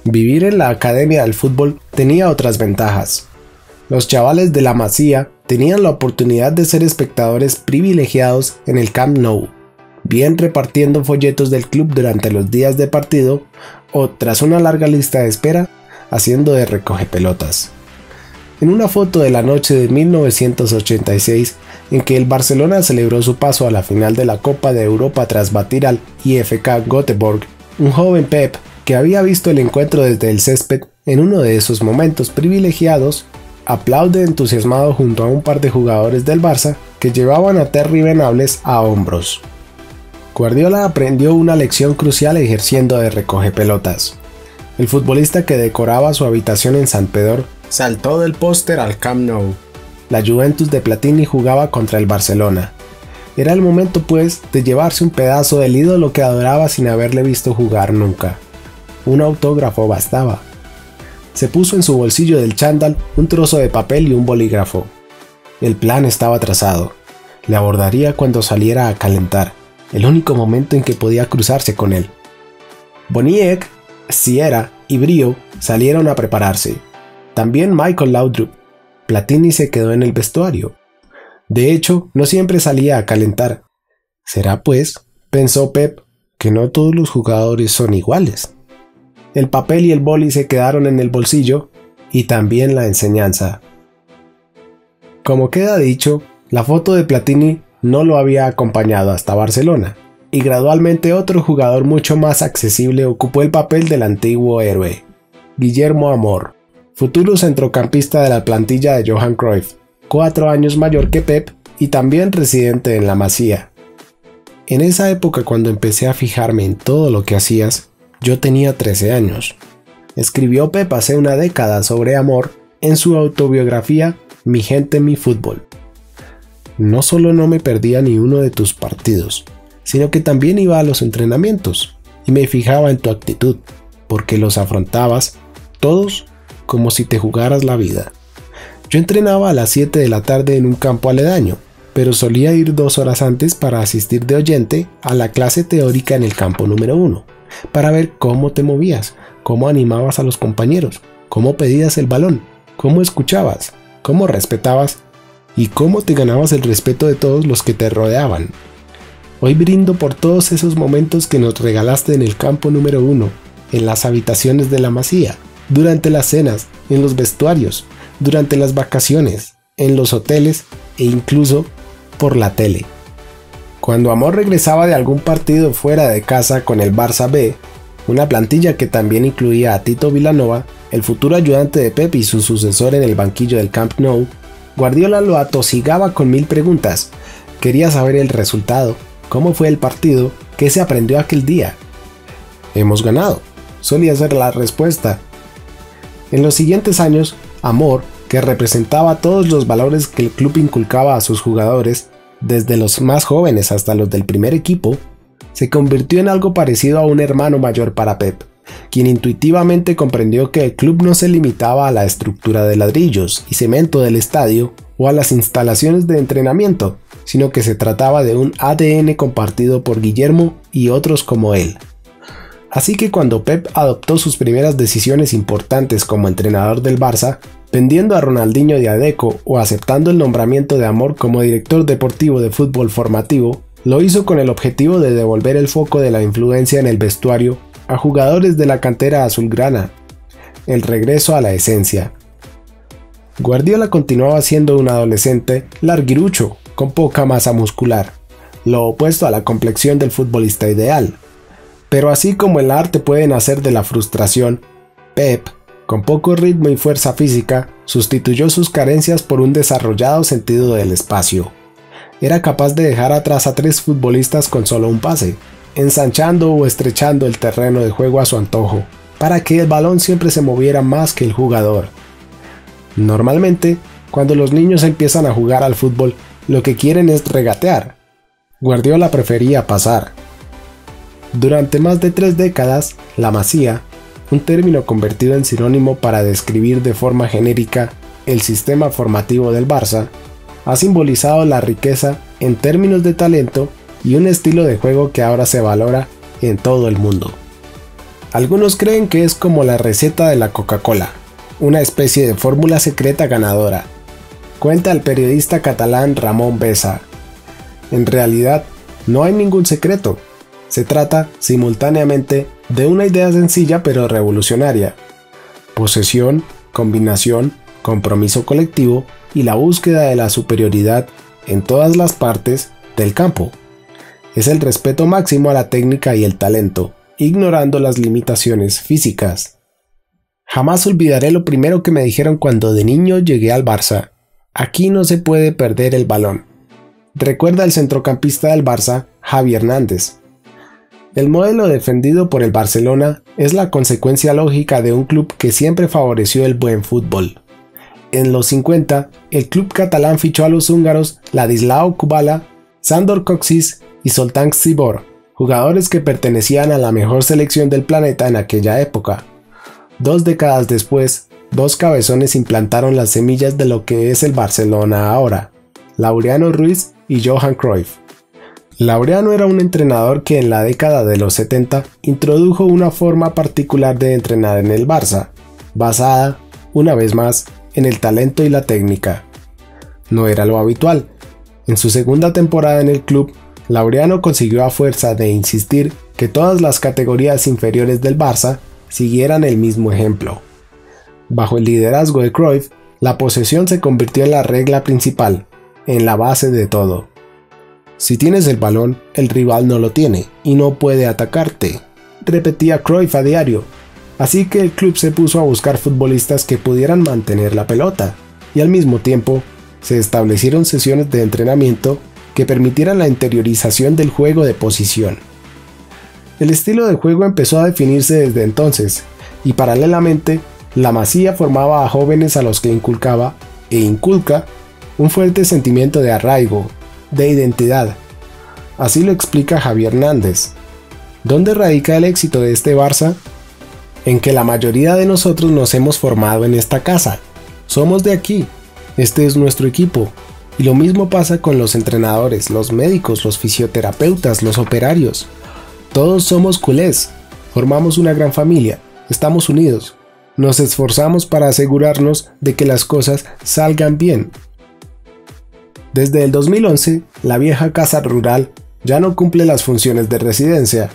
[SPEAKER 1] Vivir en la academia del fútbol tenía otras ventajas. Los chavales de la Masía tenían la oportunidad de ser espectadores privilegiados en el Camp Nou, bien repartiendo folletos del club durante los días de partido o, tras una larga lista de espera, haciendo de recogepelotas. En una foto de la noche de 1986, en que el Barcelona celebró su paso a la final de la Copa de Europa tras batir al IFK Göteborg, un joven Pep, que había visto el encuentro desde el césped en uno de esos momentos privilegiados, aplaude entusiasmado junto a un par de jugadores del Barça que llevaban a Terry Venables a hombros. Guardiola aprendió una lección crucial ejerciendo de recogepelotas. El futbolista que decoraba su habitación en Sant Pedor saltó del póster al Camp Nou. La Juventus de Platini jugaba contra el Barcelona. Era el momento, pues, de llevarse un pedazo del ídolo que adoraba sin haberle visto jugar nunca. Un autógrafo bastaba. Se puso en su bolsillo del chándal un trozo de papel y un bolígrafo. El plan estaba trazado. Le abordaría cuando saliera a calentar, el único momento en que podía cruzarse con él. Boniek, Sierra y Brio salieron a prepararse. También Michael Laudrup. Platini se quedó en el vestuario. De hecho, no siempre salía a calentar. ¿Será pues, pensó Pep, que no todos los jugadores son iguales? El papel y el boli se quedaron en el bolsillo y también la enseñanza. Como queda dicho, la foto de Platini no lo había acompañado hasta Barcelona, y gradualmente otro jugador mucho más accesible ocupó el papel del antiguo héroe, Guillermo Amor, futuro centrocampista de la plantilla de Johan Cruyff, 4 años mayor que Pep y también residente en la Masía. En esa época, cuando empecé a fijarme en todo lo que hacías, yo tenía 13 años. Escribió Pep hace una década sobre Amor en su autobiografía Mi gente, mi fútbol. No solo no me perdía ni uno de tus partidos, sino que también iba a los entrenamientos y me fijaba en tu actitud, porque los afrontabas todos como si te jugaras la vida. Yo entrenaba a las 7 de la tarde en un campo aledaño, pero solía ir 2 horas antes para asistir de oyente a la clase teórica en el campo número 1, para ver cómo te movías, cómo animabas a los compañeros, cómo pedías el balón, cómo escuchabas, cómo respetabas y cómo te ganabas el respeto de todos los que te rodeaban. Hoy brindo por todos esos momentos que nos regalaste en el campo número 1, en las habitaciones de la Masía, durante las cenas, en los vestuarios, durante las vacaciones, en los hoteles e incluso por la tele. Cuando Amor regresaba de algún partido fuera de casa con el Barça B, una plantilla que también incluía a Tito Vilanova, el futuro ayudante de Pep y su sucesor en el banquillo del Camp Nou, Guardiola lo atosigaba con 1000 preguntas. Quería saber el resultado, cómo fue el partido, qué se aprendió aquel día. Hemos ganado, solía ser la respuesta. En los siguientes años, Amor, que representaba todos los valores que el club inculcaba a sus jugadores, desde los más jóvenes hasta los del primer equipo, se convirtió en algo parecido a un hermano mayor para Pep, quien intuitivamente comprendió que el club no se limitaba a la estructura de ladrillos y cemento del estadio o a las instalaciones de entrenamiento, sino que se trataba de un ADN compartido por Guillermo y otros como él. Así que cuando Pep adoptó sus primeras decisiones importantes como entrenador del Barça, vendiendo a Ronaldinho de Adecco o aceptando el nombramiento de Amor como director deportivo de fútbol formativo, lo hizo con el objetivo de devolver el foco de la influencia en el vestuario a jugadores de la cantera azulgrana, el regreso a la esencia. Guardiola continuaba siendo un adolescente larguirucho, con poca masa muscular, lo opuesto a la complexión del futbolista ideal. Pero así como el arte puede nacer de la frustración, Pep, con poco ritmo y fuerza física, sustituyó sus carencias por un desarrollado sentido del espacio. Era capaz de dejar atrás a 3 futbolistas con solo un pase, ensanchando o estrechando el terreno de juego a su antojo, para que el balón siempre se moviera más que el jugador. Normalmente, cuando los niños empiezan a jugar al fútbol, lo que quieren es regatear. Guardiola prefería pasar. Durante más de 3 décadas, la Masía, un término convertido en sinónimo para describir de forma genérica el sistema formativo del Barça, ha simbolizado la riqueza en términos de talento y un estilo de juego que ahora se valora en todo el mundo. Algunos creen que es como la receta de la Coca-Cola, una especie de fórmula secreta ganadora. Cuenta el periodista catalán Ramon Besa. En realidad, no hay ningún secreto. Se trata, simultáneamente, de una idea sencilla pero revolucionaria. Posesión, combinación, compromiso colectivo y la búsqueda de la superioridad en todas las partes del campo. Es el respeto máximo a la técnica y el talento, ignorando las limitaciones físicas. Jamás olvidaré lo primero que me dijeron cuando de niño llegué al Barça. Aquí no se puede perder el balón. Recuerda el centrocampista del Barça, Javi Hernández. El modelo defendido por el Barcelona es la consecuencia lógica de un club que siempre favoreció el buen fútbol. En los 50, el club catalán fichó a los húngaros Ladislao Kubala, Sándor Kocsis y Zoltán Csibor, jugadores que pertenecían a la mejor selección del planeta en aquella época. 2 décadas después, 2 cabezones implantaron las semillas de lo que es el Barcelona ahora, Laureano Ruiz y Johan Cruyff. Laureano era un entrenador que en la década de los 70 introdujo una forma particular de entrenar en el Barça, basada, una vez más, en el talento y la técnica. No era lo habitual. En su segunda temporada en el club, Laureano consiguió a fuerza de insistir que todas las categorías inferiores del Barça siguieran el mismo ejemplo. Bajo el liderazgo de Cruyff, la posesión se convirtió en la regla principal, en la base de todo. Si tienes el balón, el rival no lo tiene y no puede atacarte, repetía Cruyff a diario. Así que el club se puso a buscar futbolistas que pudieran mantener la pelota, y al mismo tiempo se establecieron sesiones de entrenamiento que permitieran la interiorización del juego de posición. El estilo de juego empezó a definirse desde entonces, y paralelamente, la Masía formaba a jóvenes a los que inculcaba, e inculca, un fuerte sentimiento de arraigo, de identidad. Así lo explica Javi Hernández. ¿Dónde radica el éxito de este Barça? En que la mayoría de nosotros nos hemos formado en esta casa. Somos de aquí. Este es nuestro equipo. Y lo mismo pasa con los entrenadores, los médicos, los fisioterapeutas, los operarios. Todos somos culés. Formamos una gran familia. Estamos unidos. Nos esforzamos para asegurarnos de que las cosas salgan bien. Desde el 2011, la vieja casa rural ya no cumple las funciones de residencia,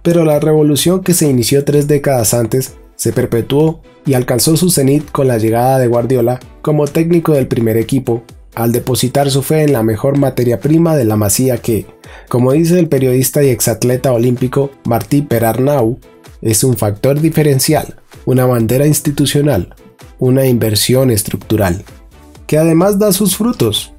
[SPEAKER 1] pero la revolución que se inició 3 décadas antes se perpetuó y alcanzó su cenit con la llegada de Guardiola como técnico del primer equipo, al depositar su fe en la mejor materia prima de la Masía que, como dice el periodista y exatleta olímpico Martí Perarnau, es un factor diferencial, una bandera institucional, una inversión estructural, que además da sus frutos.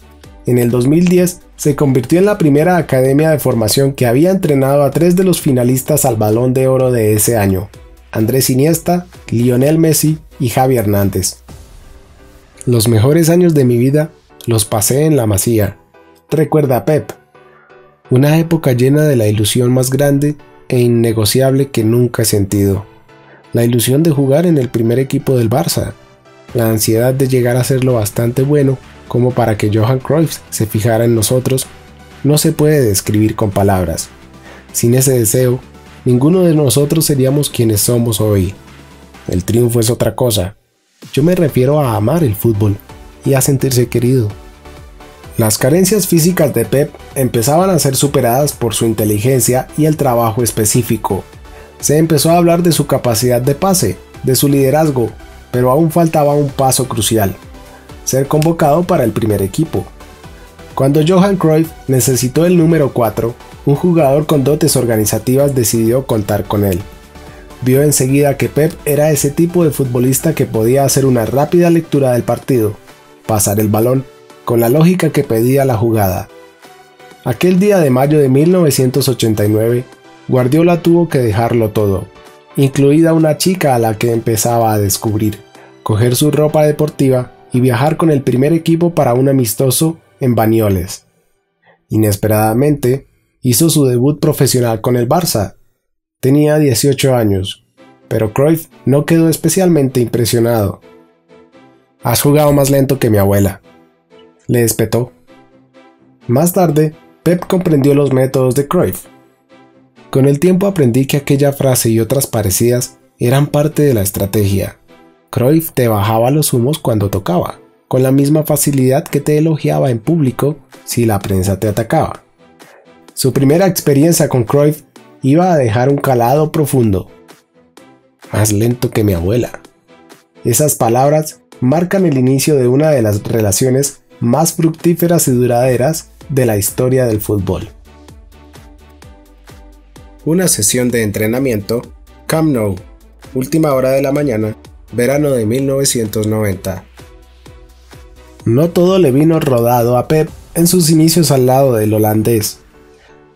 [SPEAKER 1] En el 2010 se convirtió en la primera academia de formación que había entrenado a 3 de los finalistas al Balón de Oro de ese año, Andrés Iniesta, Lionel Messi y Javi Hernández. Los mejores años de mi vida los pasé en la Masía, recuerda Pep, una época llena de la ilusión más grande e innegociable que nunca he sentido, la ilusión de jugar en el primer equipo del Barça, la ansiedad de llegar a ser lo bastante bueno como para que Johan Cruyff se fijara en nosotros, no se puede describir con palabras. Sin ese deseo, ninguno de nosotros seríamos quienes somos hoy. El triunfo es otra cosa, Yo me refiero a amar el fútbol y a sentirse querido. Las carencias físicas de Pep empezaban a ser superadas por su inteligencia y el trabajo específico. Se empezó a hablar de su capacidad de pase, de su liderazgo, pero aún faltaba un paso crucial: ser convocado para el primer equipo. Cuando Johan Cruyff necesitó el número 4, un jugador con dotes organizativas decidió contar con él. Vio enseguida que Pep era ese tipo de futbolista que podía hacer una rápida lectura del partido, pasar el balón, con la lógica que pedía la jugada. Aquel día de mayo de 1989, Guardiola tuvo que dejarlo todo, incluida una chica a la que empezaba a descubrir, coger su ropa deportiva y viajar con el primer equipo para un amistoso en Banyoles. Inesperadamente, hizo su debut profesional con el Barça. Tenía 18 años, pero Cruyff no quedó especialmente impresionado. «Has jugado más lento que mi abuela», le espetó. Más tarde, Pep comprendió los métodos de Cruyff. Con el tiempo aprendí que aquella frase y otras parecidas eran parte de la estrategia. Cruyff te bajaba los humos cuando tocaba, con la misma facilidad que te elogiaba en público si la prensa te atacaba. Su primera experiencia con Cruyff iba a dejar un calado profundo. «Más lento que mi abuela». Esas palabras marcan el inicio de una de las relaciones más fructíferas y duraderas de la historia del fútbol. Una sesión de entrenamiento, Camp Nou, última hora de la mañana, verano de 1990. No todo le vino rodado a Pep en sus inicios al lado del holandés.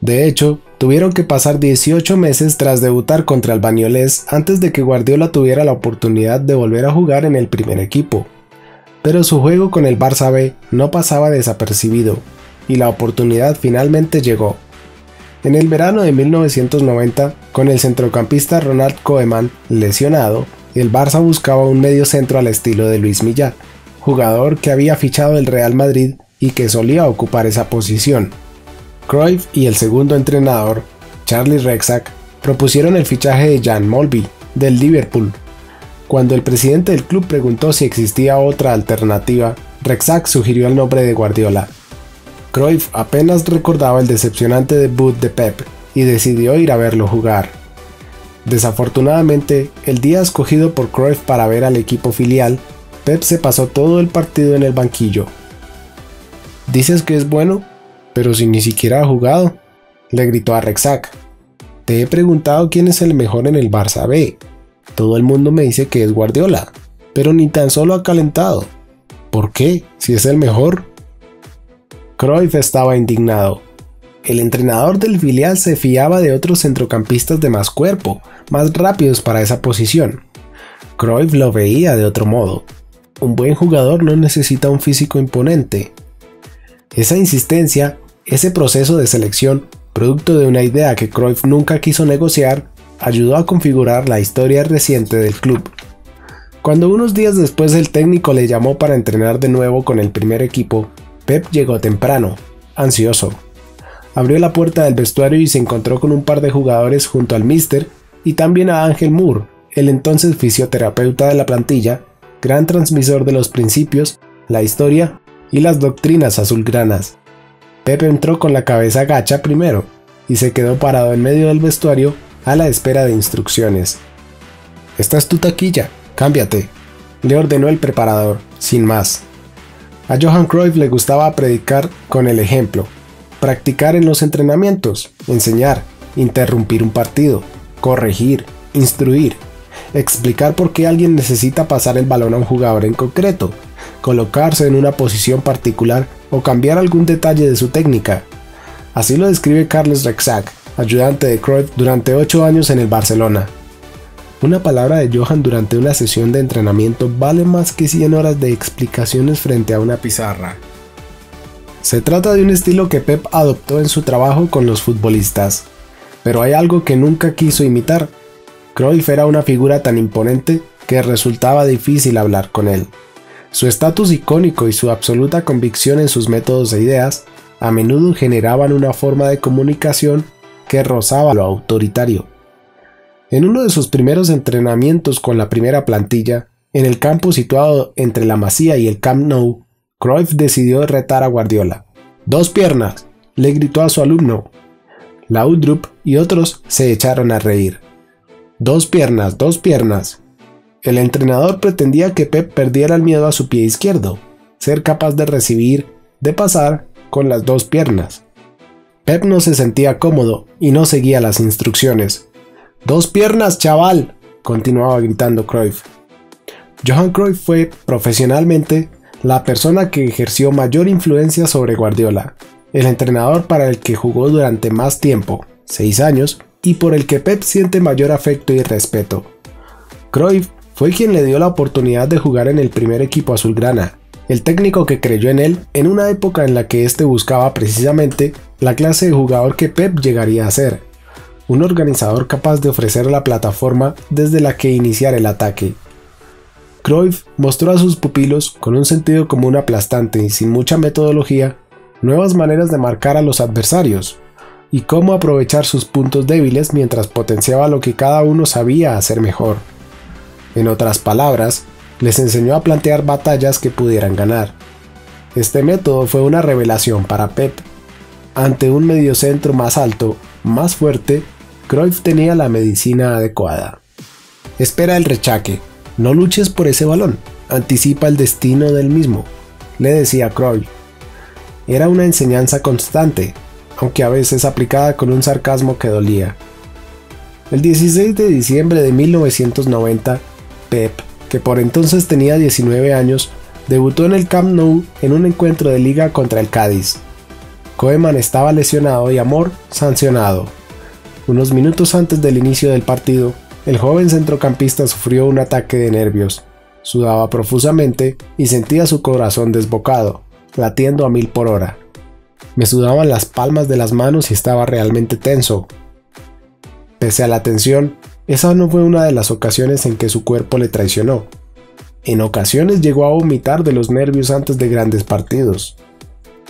[SPEAKER 1] De hecho, tuvieron que pasar 18 meses tras debutar contra el Banyoles antes de que Guardiola tuviera la oportunidad de volver a jugar en el primer equipo. Pero su juego con el Barça B no pasaba desapercibido, y la oportunidad finalmente llegó. En el verano de 1990, con el centrocampista Ronald Koeman lesionado, el Barça buscaba un mediocentro al estilo de Luis Millán, jugador que había fichado el Real Madrid y que solía ocupar esa posición. Cruyff y el segundo entrenador, Charlie Rexach, propusieron el fichaje de Jan Molby, del Liverpool. Cuando el presidente del club preguntó si existía otra alternativa, Rexach sugirió el nombre de Guardiola. Cruyff apenas recordaba el decepcionante debut de Pep y decidió ir a verlo jugar. Desafortunadamente, el día escogido por Cruyff para ver al equipo filial, Pep se pasó todo el partido en el banquillo. «¿Dices que es bueno? Pero si ni siquiera ha jugado», le gritó a Rexach. «Te he preguntado quién es el mejor en el Barça B. Todo el mundo me dice que es Guardiola, pero ni tan solo ha calentado. ¿Por qué, si es el mejor?». Cruyff estaba indignado. El entrenador del filial se fiaba de otros centrocampistas de más cuerpo, más rápidos para esa posición. Cruyff lo veía de otro modo. Un buen jugador no necesita un físico imponente. Esa insistencia, ese proceso de selección, producto de una idea que Cruyff nunca quiso negociar, ayudó a configurar la historia reciente del club. Cuando unos días después el técnico le llamó para entrenar de nuevo con el primer equipo, Pep llegó temprano, ansioso. Abrió la puerta del vestuario y se encontró con un par de jugadores junto al míster y también a Ángel Moore, el entonces fisioterapeuta de la plantilla, gran transmisor de los principios, la historia y las doctrinas azulgranas. Pep entró con la cabeza gacha primero y se quedó parado en medio del vestuario a la espera de instrucciones. «Esta es tu taquilla, cámbiate», le ordenó el preparador, sin más. A Johan Cruyff le gustaba predicar con el ejemplo, practicar en los entrenamientos, enseñar, interrumpir un partido, corregir, instruir, explicar por qué alguien necesita pasar el balón a un jugador en concreto, colocarse en una posición particular o cambiar algún detalle de su técnica. Así lo describe Carles Rexach, ayudante de Cruyff durante 8 años en el Barcelona. Una palabra de Johan durante una sesión de entrenamiento vale más que 100 horas de explicaciones frente a una pizarra. Se trata de un estilo que Pep adoptó en su trabajo con los futbolistas, pero hay algo que nunca quiso imitar. Cruyff era una figura tan imponente que resultaba difícil hablar con él. Su estatus icónico y su absoluta convicción en sus métodos e ideas a menudo generaban una forma de comunicación que rozaba lo autoritario. En uno de sus primeros entrenamientos con la primera plantilla, En el campo situado entre la Masía y el Camp Nou, Cruyff decidió retar a Guardiola. «¡Dos piernas!», le gritó a su alumno. Laudrup y otros se echaron a reír. «¡Dos piernas, dos piernas!». El entrenador pretendía que Pep perdiera el miedo a su pie izquierdo, ser capaz de recibir, de pasar, con las dos piernas. Pep no se sentía cómodo y no seguía las instrucciones. «¡Dos piernas, chaval!», continuaba gritando Cruyff. Johan Cruyff fue, profesionalmente, la persona que ejerció mayor influencia sobre Guardiola, el entrenador para el que jugó durante más tiempo, 6 años, y por el que Pep siente mayor afecto y respeto. Cruyff fue quien le dio la oportunidad de jugar en el primer equipo azulgrana, el técnico que creyó en él en una época en la que éste buscaba precisamente la clase de jugador que Pep llegaría a ser, un organizador capaz de ofrecer la plataforma desde la que iniciar el ataque. Cruyff mostró a sus pupilos, con un sentido común aplastante y sin mucha metodología, nuevas maneras de marcar a los adversarios, y cómo aprovechar sus puntos débiles mientras potenciaba lo que cada uno sabía hacer mejor. En otras palabras, les enseñó a plantear batallas que pudieran ganar. Este método fue una revelación para Pep. Ante un mediocentro más alto, más fuerte, Cruyff tenía la medicina adecuada. «Espera el rechaque, no luches por ese balón, anticipa el destino del mismo», le decía Cruyff. Era una enseñanza constante, aunque a veces aplicada con un sarcasmo que dolía. El 16 de diciembre de 1990, Pep, que por entonces tenía 19 años, debutó en el Camp Nou en un encuentro de liga contra el Cádiz. Koeman estaba lesionado y Amor sancionado. Unos minutos antes del inicio del partido, el joven centrocampista sufrió un ataque de nervios, sudaba profusamente y sentía su corazón desbocado, latiendo a 1000 por hora. Me sudaban las palmas de las manos y estaba realmente tenso. Pese a la tensión, esa no fue una de las ocasiones en que su cuerpo le traicionó. En ocasiones llegó a vomitar de los nervios antes de grandes partidos.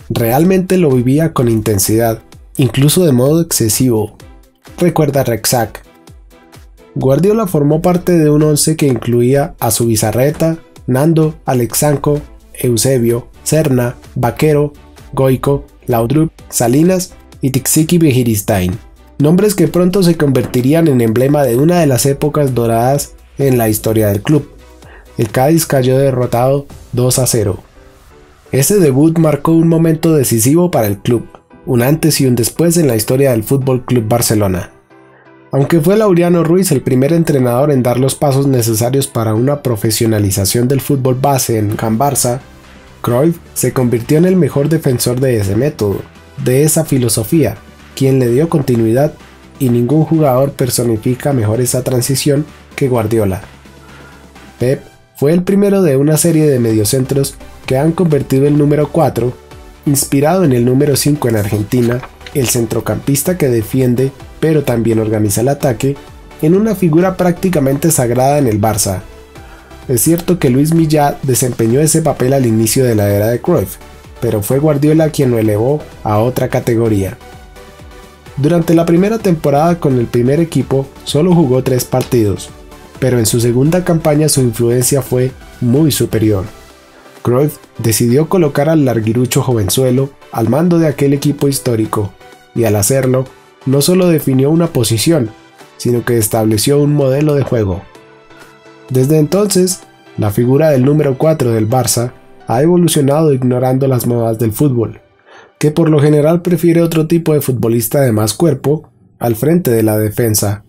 [SPEAKER 1] Realmente lo vivía con intensidad, incluso de modo excesivo, recuerda Rexach. Guardiola formó parte de un once que incluía a Zubizarreta, Nando, Alexanco, Eusebio, Serna, Vaquero, Goico, Laudrup, Salinas y Txiki Begiristain, nombres que pronto se convertirían en emblema de una de las épocas doradas en la historia del club. El Cádiz cayó derrotado 2-0. Ese debut marcó un momento decisivo para el club, un antes y un después en la historia del Fútbol Club Barcelona. Aunque fue Laureano Ruiz el primer entrenador en dar los pasos necesarios para una profesionalización del fútbol base en Can Barça, Cruyff se convirtió en el mejor defensor de ese método, de esa filosofía, quien le dio continuidad, y ningún jugador personifica mejor esa transición que Guardiola. Pep fue el primero de una serie de mediocentros que han convertido el número 4, inspirado en el número 5 en Argentina, el centrocampista que defiende pero también organiza el ataque, en una figura prácticamente sagrada en el Barça. Es cierto que Luis Millán desempeñó ese papel al inicio de la era de Cruyff, pero fue Guardiola quien lo elevó a otra categoría. Durante la primera temporada con el primer equipo solo jugó 3 partidos, pero en su segunda campaña su influencia fue muy superior. Cruyff decidió colocar al larguirucho jovenzuelo al mando de aquel equipo histórico, y al hacerlo, no solo definió una posición, sino que estableció un modelo de juego. Desde entonces, la figura del número 4 del Barça ha evolucionado ignorando las modas del fútbol, que por lo general prefiere otro tipo de futbolista de más cuerpo al frente de la defensa.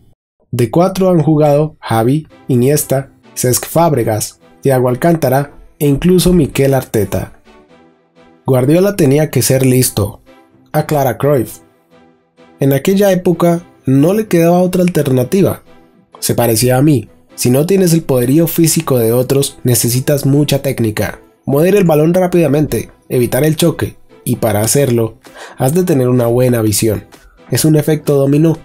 [SPEAKER 1] De 4 han jugado Xavi, Iniesta, Cesc Fábregas, Thiago Alcántara e incluso Mikel Arteta. Guardiola tenía que ser listo, aclara Cruyff. En aquella época no le quedaba otra alternativa. Se parecía a mí. Si no tienes el poderío físico de otros, necesitas mucha técnica. Mover el balón rápidamente, evitar el choque, y para hacerlo, has de tener una buena visión. Es un efecto dominó.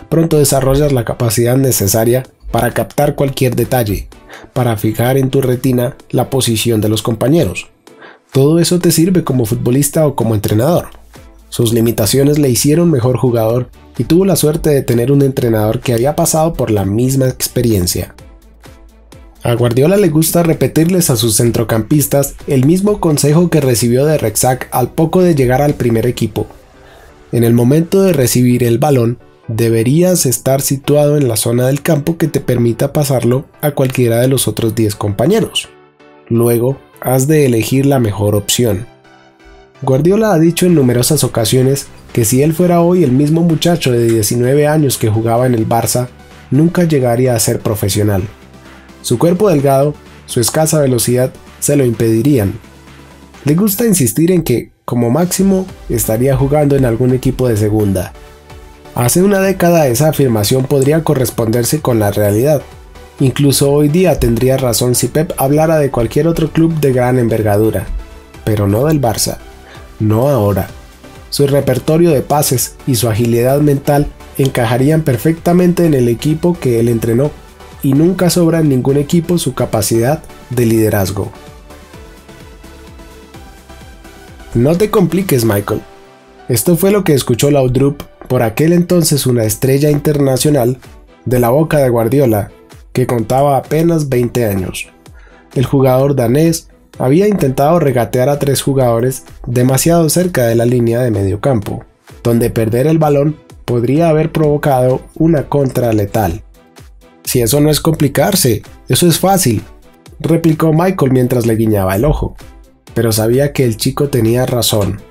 [SPEAKER 1] Pronto desarrollas la capacidad necesaria para captar cualquier detalle, para fijar en tu retina la posición de los compañeros. Todo eso te sirve como futbolista o como entrenador. Sus limitaciones le hicieron mejor jugador y tuvo la suerte de tener un entrenador que había pasado por la misma experiencia. A Guardiola le gusta repetirles a sus centrocampistas el mismo consejo que recibió de Rexach al poco de llegar al primer equipo. En el momento de recibir el balón, deberías estar situado en la zona del campo que te permita pasarlo a cualquiera de los otros 10 compañeros. Luego, has de elegir la mejor opción. Guardiola ha dicho en numerosas ocasiones que si él fuera hoy el mismo muchacho de 19 años que jugaba en el Barça, nunca llegaría a ser profesional. Su cuerpo delgado, su escasa velocidad, se lo impedirían. Le gusta insistir en que, como máximo, estaría jugando en algún equipo de segunda. Hace una década esa afirmación podría corresponderse con la realidad. Incluso hoy día tendría razón si Pep hablara de cualquier otro club de gran envergadura. Pero no del Barça. No ahora. Su repertorio de pases y su agilidad mental encajarían perfectamente en el equipo que él entrenó, y nunca sobra en ningún equipo su capacidad de liderazgo. No te compliques, Michael. Esto fue lo que escuchó Laudrup, por aquel entonces una estrella internacional, de la boca de Guardiola, que contaba apenas 20 años. El jugador danés había intentado regatear a 3 jugadores demasiado cerca de la línea de mediocampo, donde perder el balón podría haber provocado una contra letal. Si eso no es complicarse, eso es fácil, replicó Michael mientras le guiñaba el ojo, pero sabía que el chico tenía razón.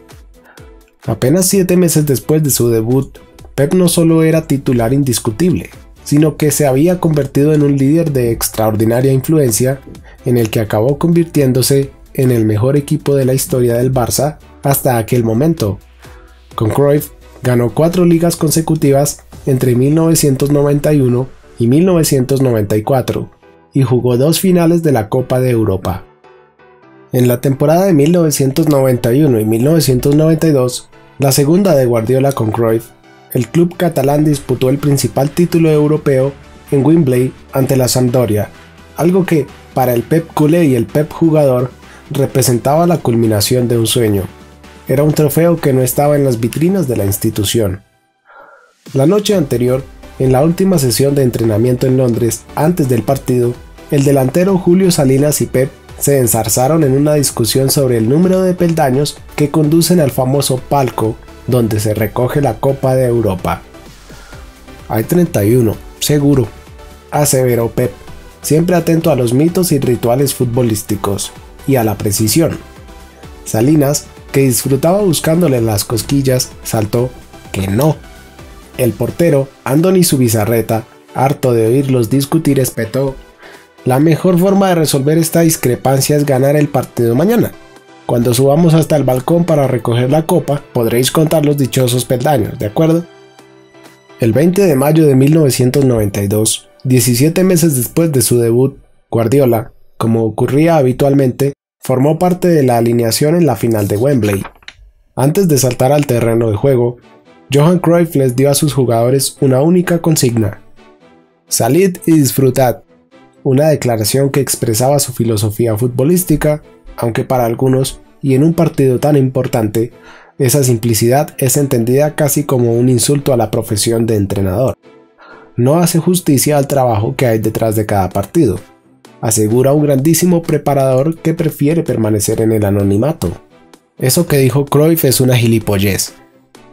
[SPEAKER 1] Apenas 7 meses después de su debut, Pep no solo era titular indiscutible, sino que se había convertido en un líder de extraordinaria influencia, en el que acabó convirtiéndose en el mejor equipo de la historia del Barça hasta aquel momento. Con Cruyff ganó 4 ligas consecutivas entre 1991 y 1994 y jugó 2 finales de la Copa de Europa. En la temporada de 1991 y 1992, la segunda de Guardiola con Cruyff, el club catalán disputó el principal título europeo en Wembley ante la Sampdoria, algo que, para el Pep culé y el Pep jugador, representaba la culminación de un sueño. Era un trofeo que no estaba en las vitrinas de la institución. La noche anterior, en la última sesión de entrenamiento en Londres, antes del partido, el delantero Julio Salinas y Pep se enzarzaron en una discusión sobre el número de peldaños que conducen al famoso palco donde se recoge la Copa de Europa. Hay 31, seguro, aseveró Pep, siempre atento a los mitos y rituales futbolísticos, y a la precisión. Salinas, que disfrutaba buscándole las cosquillas, saltó que no. El portero, Andoni Zubizarreta, harto de oírlos discutir, espetó: la mejor forma de resolver esta discrepancia es ganar el partido mañana. Cuando subamos hasta el balcón para recoger la copa, podréis contar los dichosos peldaños, ¿de acuerdo? El 20 de mayo de 1992, 17 meses después de su debut, Guardiola, como ocurría habitualmente, formó parte de la alineación en la final de Wembley. Antes de saltar al terreno de juego, Johan Cruyff les dio a sus jugadores una única consigna: salid y disfrutad. Una declaración que expresaba su filosofía futbolística, aunque para algunos, y en un partido tan importante, esa simplicidad es entendida casi como un insulto a la profesión de entrenador. No hace justicia al trabajo que hay detrás de cada partido, asegura un grandísimo preparador que prefiere permanecer en el anonimato. Eso que dijo Cruyff es una gilipollez.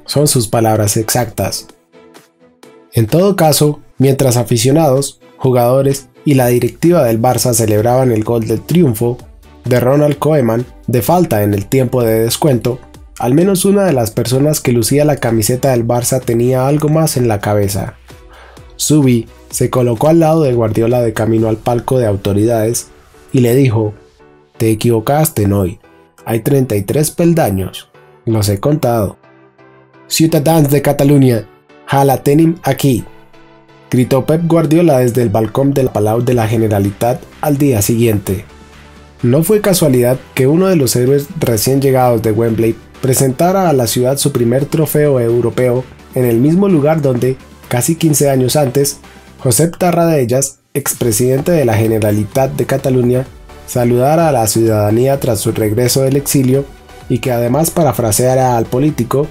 [SPEAKER 1] Son sus palabras exactas. En todo caso, mientras aficionados, jugadores y la directiva del Barça celebraban el gol del triunfo de Ronald Koeman de falta en el tiempo de descuento, al menos una de las personas que lucía la camiseta del Barça tenía algo más en la cabeza. Zubi se colocó al lado de Guardiola de camino al palco de autoridades y le dijo: te equivocaste, Noi, hay 33 peldaños, los he contado. Ciutadans de Catalunya, ja la tenim aquí, gritó Pep Guardiola desde el balcón del Palau de la Generalitat al día siguiente. No fue casualidad que uno de los héroes recién llegados de Wembley presentara a la ciudad su primer trofeo europeo en el mismo lugar donde, casi 15 años antes, Josep Tarradellas, expresidente de la Generalitat de Catalunya, saludara a la ciudadanía tras su regreso del exilio y que además parafraseara al político: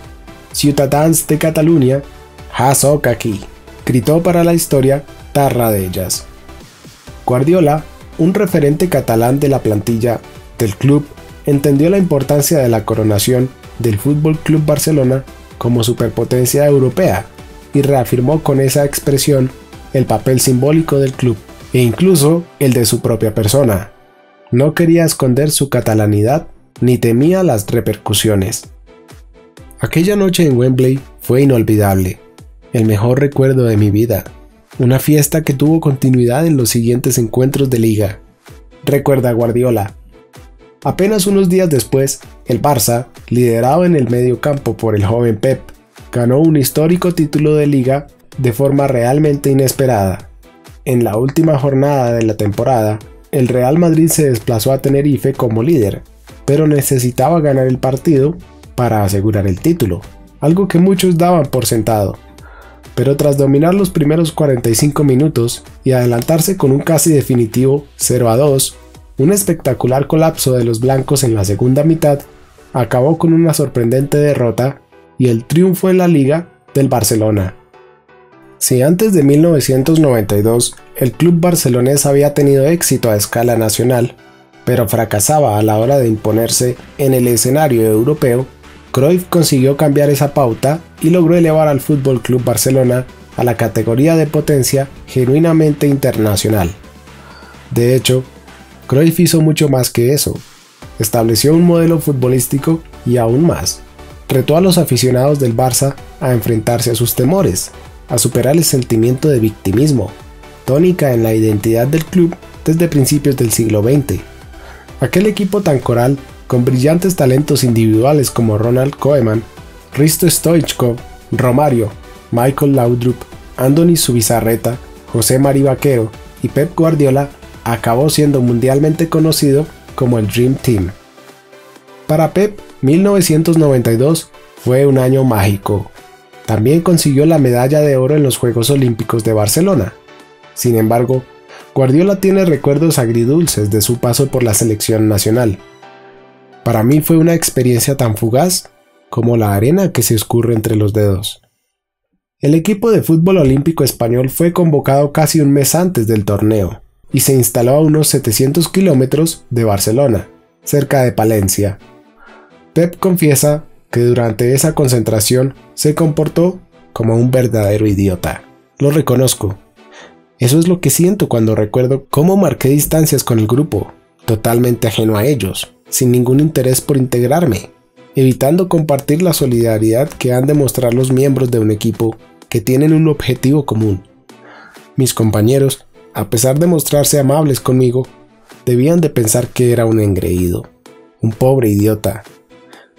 [SPEAKER 1] Ciutadans de Catalunya, ja soc aquí, gritó para la historia Tarradellas. Guardiola, un referente catalán de la plantilla del club, entendió la importancia de la coronación del Fútbol Club Barcelona como superpotencia europea y reafirmó con esa expresión el papel simbólico del club e incluso el de su propia persona. No quería esconder su catalanidad ni temía las repercusiones. Aquella noche en Wembley fue inolvidable, el mejor recuerdo de mi vida, una fiesta que tuvo continuidad en los siguientes encuentros de liga. Recuerda Guardiola. Apenas unos días después, el Barça, liderado en el medio campo por el joven Pep, ganó un histórico título de liga de forma realmente inesperada. En la última jornada de la temporada, el Real Madrid se desplazó a Tenerife como líder, pero necesitaba ganar el partido para asegurar el título, algo que muchos daban por sentado. Pero tras dominar los primeros 45 minutos y adelantarse con un casi definitivo 0-2, un espectacular colapso de los blancos en la segunda mitad acabó con una sorprendente derrota y el triunfo en la Liga del Barcelona. Si antes de 1992 el club barcelonés había tenido éxito a escala nacional, pero fracasaba a la hora de imponerse en el escenario europeo, Cruyff consiguió cambiar esa pauta y logró elevar al Fútbol Club Barcelona a la categoría de potencia genuinamente internacional. De hecho, Cruyff hizo mucho más que eso. Estableció un modelo futbolístico y aún más. Retó a los aficionados del Barça a enfrentarse a sus temores, a superar el sentimiento de victimismo, tónica en la identidad del club desde principios del siglo XX. Aquel equipo tan coral, con brillantes talentos individuales como Ronald Koeman, Hristo Stoichkov, Romario, Michael Laudrup, Andoni Zubizarreta, José Mari Vaquero y Pep Guardiola, acabó siendo mundialmente conocido como el Dream Team. Para Pep, 1992 fue un año mágico. También consiguió la medalla de oro en los Juegos Olímpicos de Barcelona. Sin embargo, Guardiola tiene recuerdos agridulces de su paso por la selección nacional. Para mí fue una experiencia tan fugaz como la arena que se escurre entre los dedos. El equipo de fútbol olímpico español fue convocado casi un mes antes del torneo y se instaló a unos 700 kilómetros de Barcelona, cerca de Palencia. Pep confiesa que durante esa concentración se comportó como un verdadero idiota. Lo reconozco. Eso es lo que siento cuando recuerdo cómo marqué distancias con el grupo, totalmente ajeno a ellos, sin ningún interés por integrarme, evitando compartir la solidaridad que han de mostrar los miembros de un equipo que tienen un objetivo común. Mis compañeros, a pesar de mostrarse amables conmigo, debían de pensar que era un engreído, un pobre idiota.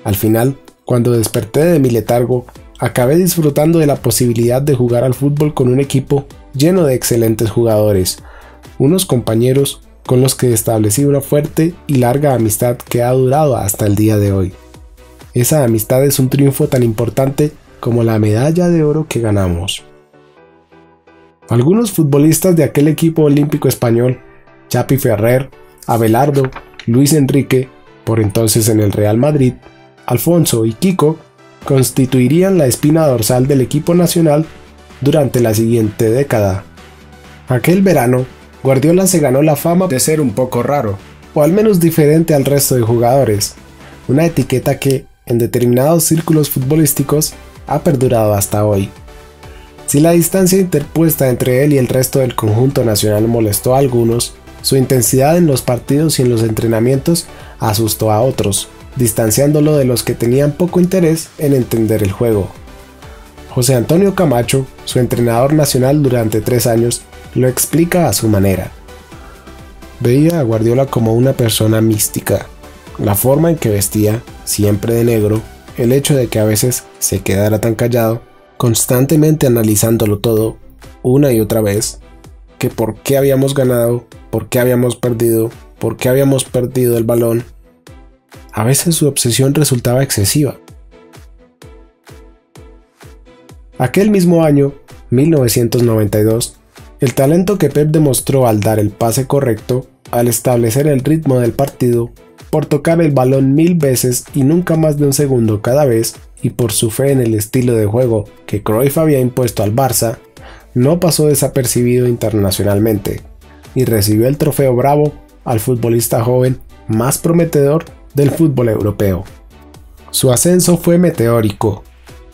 [SPEAKER 1] Al final, cuando desperté de mi letargo, acabé disfrutando de la posibilidad de jugar al fútbol con un equipo lleno de excelentes jugadores, unos compañeros con los que establecí una fuerte y larga amistad que ha durado hasta el día de hoy. Esa amistad es un triunfo tan importante como la medalla de oro que ganamos. Algunos futbolistas de aquel equipo olímpico español, Chapi Ferrer, Abelardo, Luis Enrique, por entonces en el Real Madrid, Alfonso y Kiko, constituirían la espina dorsal del equipo nacional durante la siguiente década. Aquel verano, Guardiola se ganó la fama de ser un poco raro, o al menos diferente al resto de jugadores, una etiqueta que, en determinados círculos futbolísticos, ha perdurado hasta hoy. Si la distancia interpuesta entre él y el resto del conjunto nacional molestó a algunos, su intensidad en los partidos y en los entrenamientos asustó a otros, distanciándolo de los que tenían poco interés en entender el juego. José Antonio Camacho, su entrenador nacional durante 3 años, lo explica a su manera. Veía a Guardiola como una persona mística. La forma en que vestía, siempre de negro, el hecho de que a veces se quedara tan callado, constantemente analizándolo todo, una y otra vez, que por qué habíamos ganado, por qué habíamos perdido el balón. A veces su obsesión resultaba excesiva. Aquel mismo año, 1992, el talento que Pep demostró al dar el pase correcto, al establecer el ritmo del partido, por tocar el balón 1000 veces y nunca más de un segundo cada vez, y por su fe en el estilo de juego que Cruyff había impuesto al Barça, no pasó desapercibido internacionalmente. y recibió el trofeo Bravo al futbolista joven más prometedor del fútbol europeo. Su ascenso fue meteórico.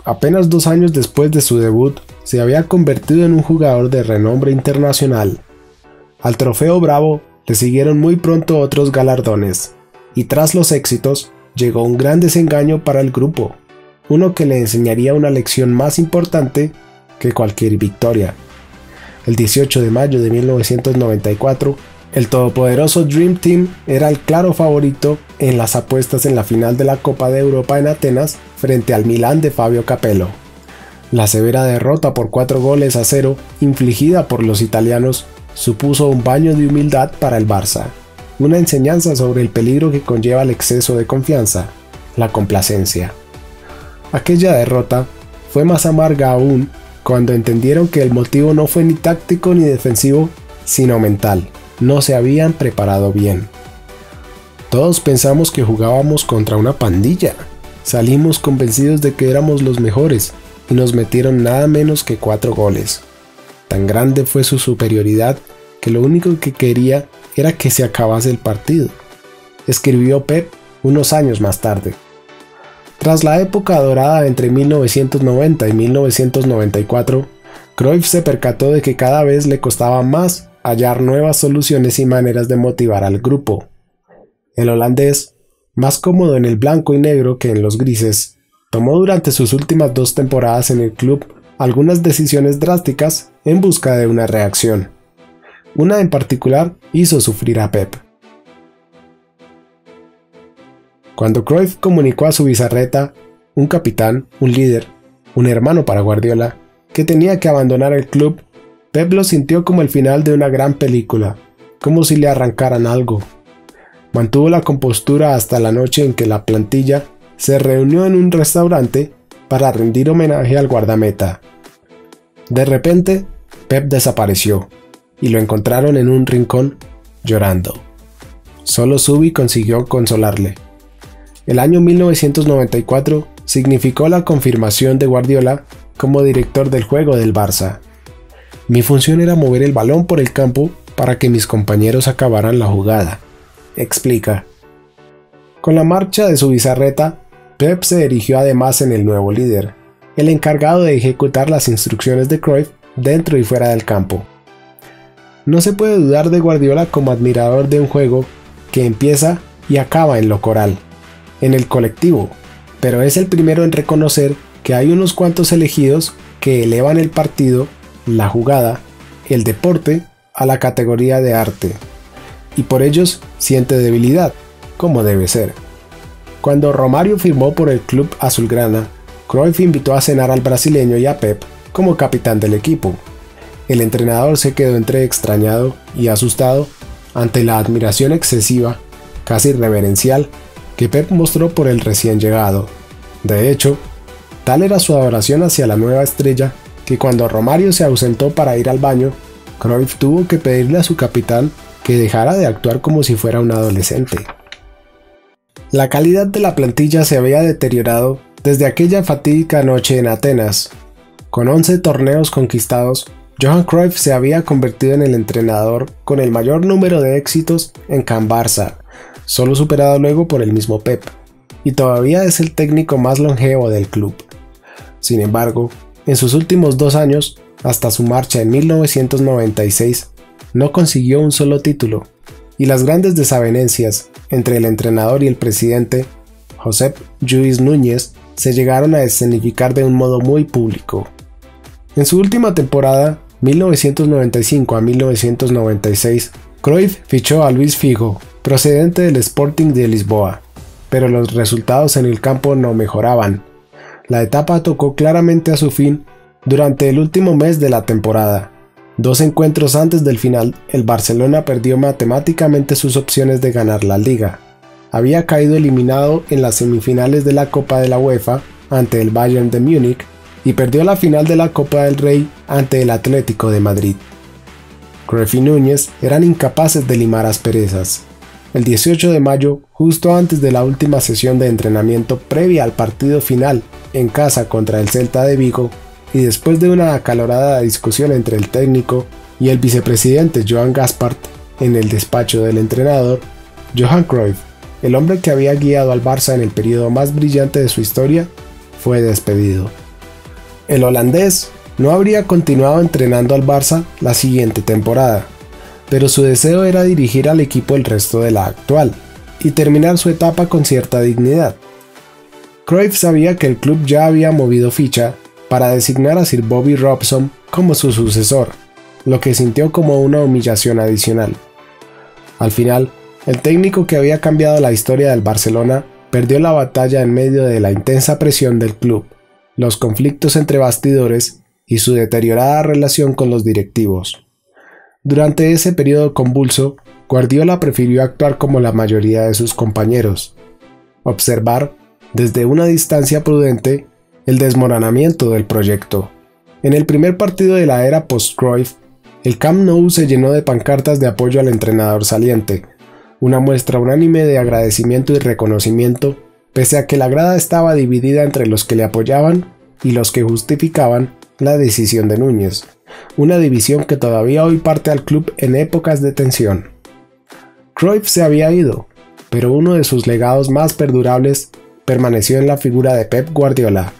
[SPEAKER 1] Apenas 2 años después de su debut, se había convertido en un jugador de renombre internacional. Al trofeo Bravo le siguieron muy pronto otros galardones, y tras los éxitos llegó un gran desengaño para el grupo, uno que le enseñaría una lección más importante que cualquier victoria. El 18 de mayo de 1994, el todopoderoso Dream Team era el claro favorito en las apuestas en la final de la Copa de Europa en Atenas frente al Milán de Fabio Capello. La severa derrota por 4-0 infligida por los italianos supuso un baño de humildad para el Barça, una enseñanza sobre el peligro que conlleva el exceso de confianza, la complacencia. Aquella derrota fue más amarga aún cuando entendieron que el motivo no fue ni táctico ni defensivo, sino mental. No se habían preparado bien. Todos pensamos que jugábamos contra una pandilla. Salimos convencidos de que éramos los mejores y nos metieron nada menos que 4 goles. Tan grande fue su superioridad que lo único que quería era que se acabase el partido, escribió Pep unos años más tarde. Tras la época dorada entre 1990 y 1994, Cruyff se percató de que cada vez le costaba más hallar nuevas soluciones y maneras de motivar al grupo. El holandés, más cómodo en el blanco y negro que en los grises, tomó durante sus últimas 2 temporadas en el club algunas decisiones drásticas en busca de una reacción. Una en particular hizo sufrir a Pep. Cuando Cruyff comunicó a su bizarreta, un capitán, un líder, un hermano para Guardiola, que tenía que abandonar el club, Pep lo sintió como el final de una gran película, como si le arrancaran algo. Mantuvo la compostura hasta la noche en que la plantilla se reunió en un restaurante para rendir homenaje al guardameta. De repente, Pep desapareció y lo encontraron en un rincón llorando. Solo Subi consiguió consolarle. El año 1994 significó la confirmación de Guardiola como director del juego del Barça. Mi función era mover el balón por el campo para que mis compañeros acabaran la jugada, explica. Con la marcha de su bizarreta, Pep se erigió además en el nuevo líder, el encargado de ejecutar las instrucciones de Cruyff dentro y fuera del campo. No se puede dudar de Guardiola como admirador de un juego que empieza y acaba en lo coral, en el colectivo, pero es el primero en reconocer que hay unos cuantos elegidos que elevan el partido, la jugada, el deporte a la categoría de arte, y por ellos siente debilidad, como debe ser. Cuando Romário firmó por el club azulgrana, Cruyff invitó a cenar al brasileño y a Pep como capitán del equipo. El entrenador se quedó entre extrañado y asustado ante la admiración excesiva, casi reverencial, que Pep mostró por el recién llegado. De hecho, tal era su adoración hacia la nueva estrella que cuando Romário se ausentó para ir al baño, Cruyff tuvo que pedirle a su capitán que dejara de actuar como si fuera un adolescente. La calidad de la plantilla se había deteriorado desde aquella fatídica noche en Atenas. Con 11 torneos conquistados, Johan Cruyff se había convertido en el entrenador con el mayor número de éxitos en Can Barça, solo superado luego por el mismo Pep, y todavía es el técnico más longevo del club. Sin embargo, en sus últimos 2 años, hasta su marcha en 1996, no consiguió un solo título, y las grandes desavenencias entre el entrenador y el presidente, Josep Lluís Núñez, se llegaron a escenificar de un modo muy público. En su última temporada, 1995 a 1996, Cruyff fichó a Luis Figo, procedente del Sporting de Lisboa, pero los resultados en el campo no mejoraban. La etapa tocó claramente a su fin durante el último mes de la temporada. 2 encuentros antes del final, el Barcelona perdió matemáticamente sus opciones de ganar la Liga. Había caído eliminado en las semifinales de la Copa de la UEFA ante el Bayern de Múnich y perdió la final de la Copa del Rey ante el Atlético de Madrid. Cruyff y Núñez eran incapaces de limar asperezas. El 18 de mayo, justo antes de la última sesión de entrenamiento previa al partido final en casa contra el Celta de Vigo, y después de una acalorada discusión entre el técnico, y el vicepresidente Johan Gaspart en el despacho del entrenador, Johan Cruyff, el hombre que había guiado al Barça en el periodo más brillante de su historia, fue despedido. El holandés no habría continuado entrenando al Barça la siguiente temporada, pero su deseo era dirigir al equipo el resto de la actual y terminar su etapa con cierta dignidad. Cruyff sabía que el club ya había movido ficha para designar a Sir Bobby Robson como su sucesor, lo que sintió como una humillación adicional. Al final, el técnico que había cambiado la historia del Barcelona perdió la batalla en medio de la intensa presión del club, los conflictos entre bastidores y su deteriorada relación con los directivos. Durante ese periodo convulso, Guardiola prefirió actuar como la mayoría de sus compañeros, observar, desde una distancia prudente, el desmoronamiento del proyecto. En el primer partido de la era post-Cruyff, el Camp Nou se llenó de pancartas de apoyo al entrenador saliente, una muestra unánime de agradecimiento y reconocimiento, pese a que la grada estaba dividida entre los que le apoyaban y los que justificaban la decisión de Núñez, una división que todavía hoy parte al club en épocas de tensión. Cruyff se había ido, pero uno de sus legados más perdurables permaneció en la figura de Pep Guardiola,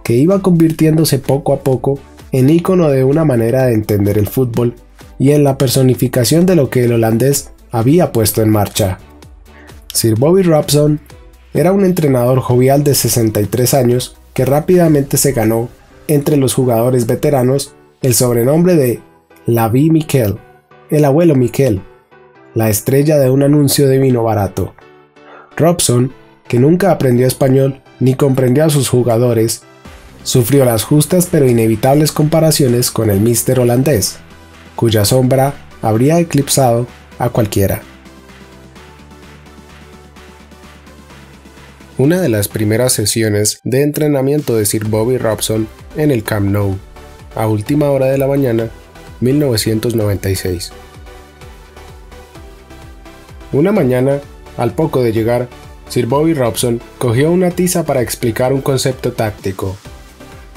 [SPEAKER 1] que iba convirtiéndose poco a poco en ícono de una manera de entender el fútbol y en la personificación de lo que el holandés había puesto en marcha. Sir Bobby Robson era un entrenador jovial de 63 años que rápidamente se ganó, entre los jugadores veteranos, el sobrenombre de l'Abbé Miquel, el abuelo Miquel, la estrella de un anuncio de vino barato. Robson, que nunca aprendió español ni comprendió a sus jugadores, sufrió las justas pero inevitables comparaciones con el míster holandés, cuya sombra habría eclipsado a cualquiera. Una de las primeras sesiones de entrenamiento de Sir Bobby Robson en el Camp Nou, a última hora de la mañana, 1996. Una mañana, al poco de llegar, Sir Bobby Robson cogió una tiza para explicar un concepto táctico.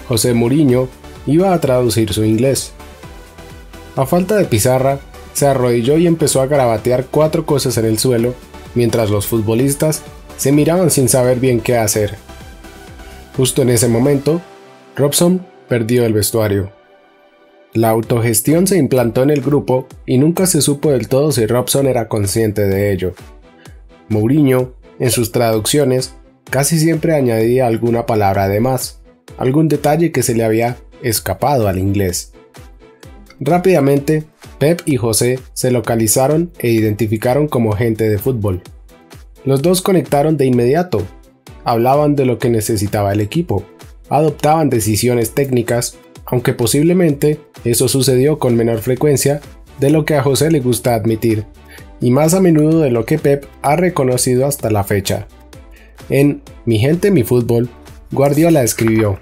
[SPEAKER 1] José Mourinho iba a traducir su inglés. A falta de pizarra, se arrodilló y empezó a garabatear 4 cosas en el suelo, mientras los futbolistas se miraban sin saber bien qué hacer. Justo en ese momento, Robson perdió el vestuario. La autogestión se implantó en el grupo y nunca se supo del todo si Robson era consciente de ello. Mourinho, en sus traducciones, casi siempre añadía alguna palabra de más, algún detalle que se le había escapado al inglés. Rápidamente, Pep y José se localizaron e identificaron como gente de fútbol. Los dos conectaron de inmediato, hablaban de lo que necesitaba el equipo, adoptaban decisiones técnicas, aunque posiblemente eso sucedió con menor frecuencia de lo que a José le gusta admitir, y más a menudo de lo que Pep ha reconocido hasta la fecha. En Mi gente, mi fútbol, Guardiola escribió: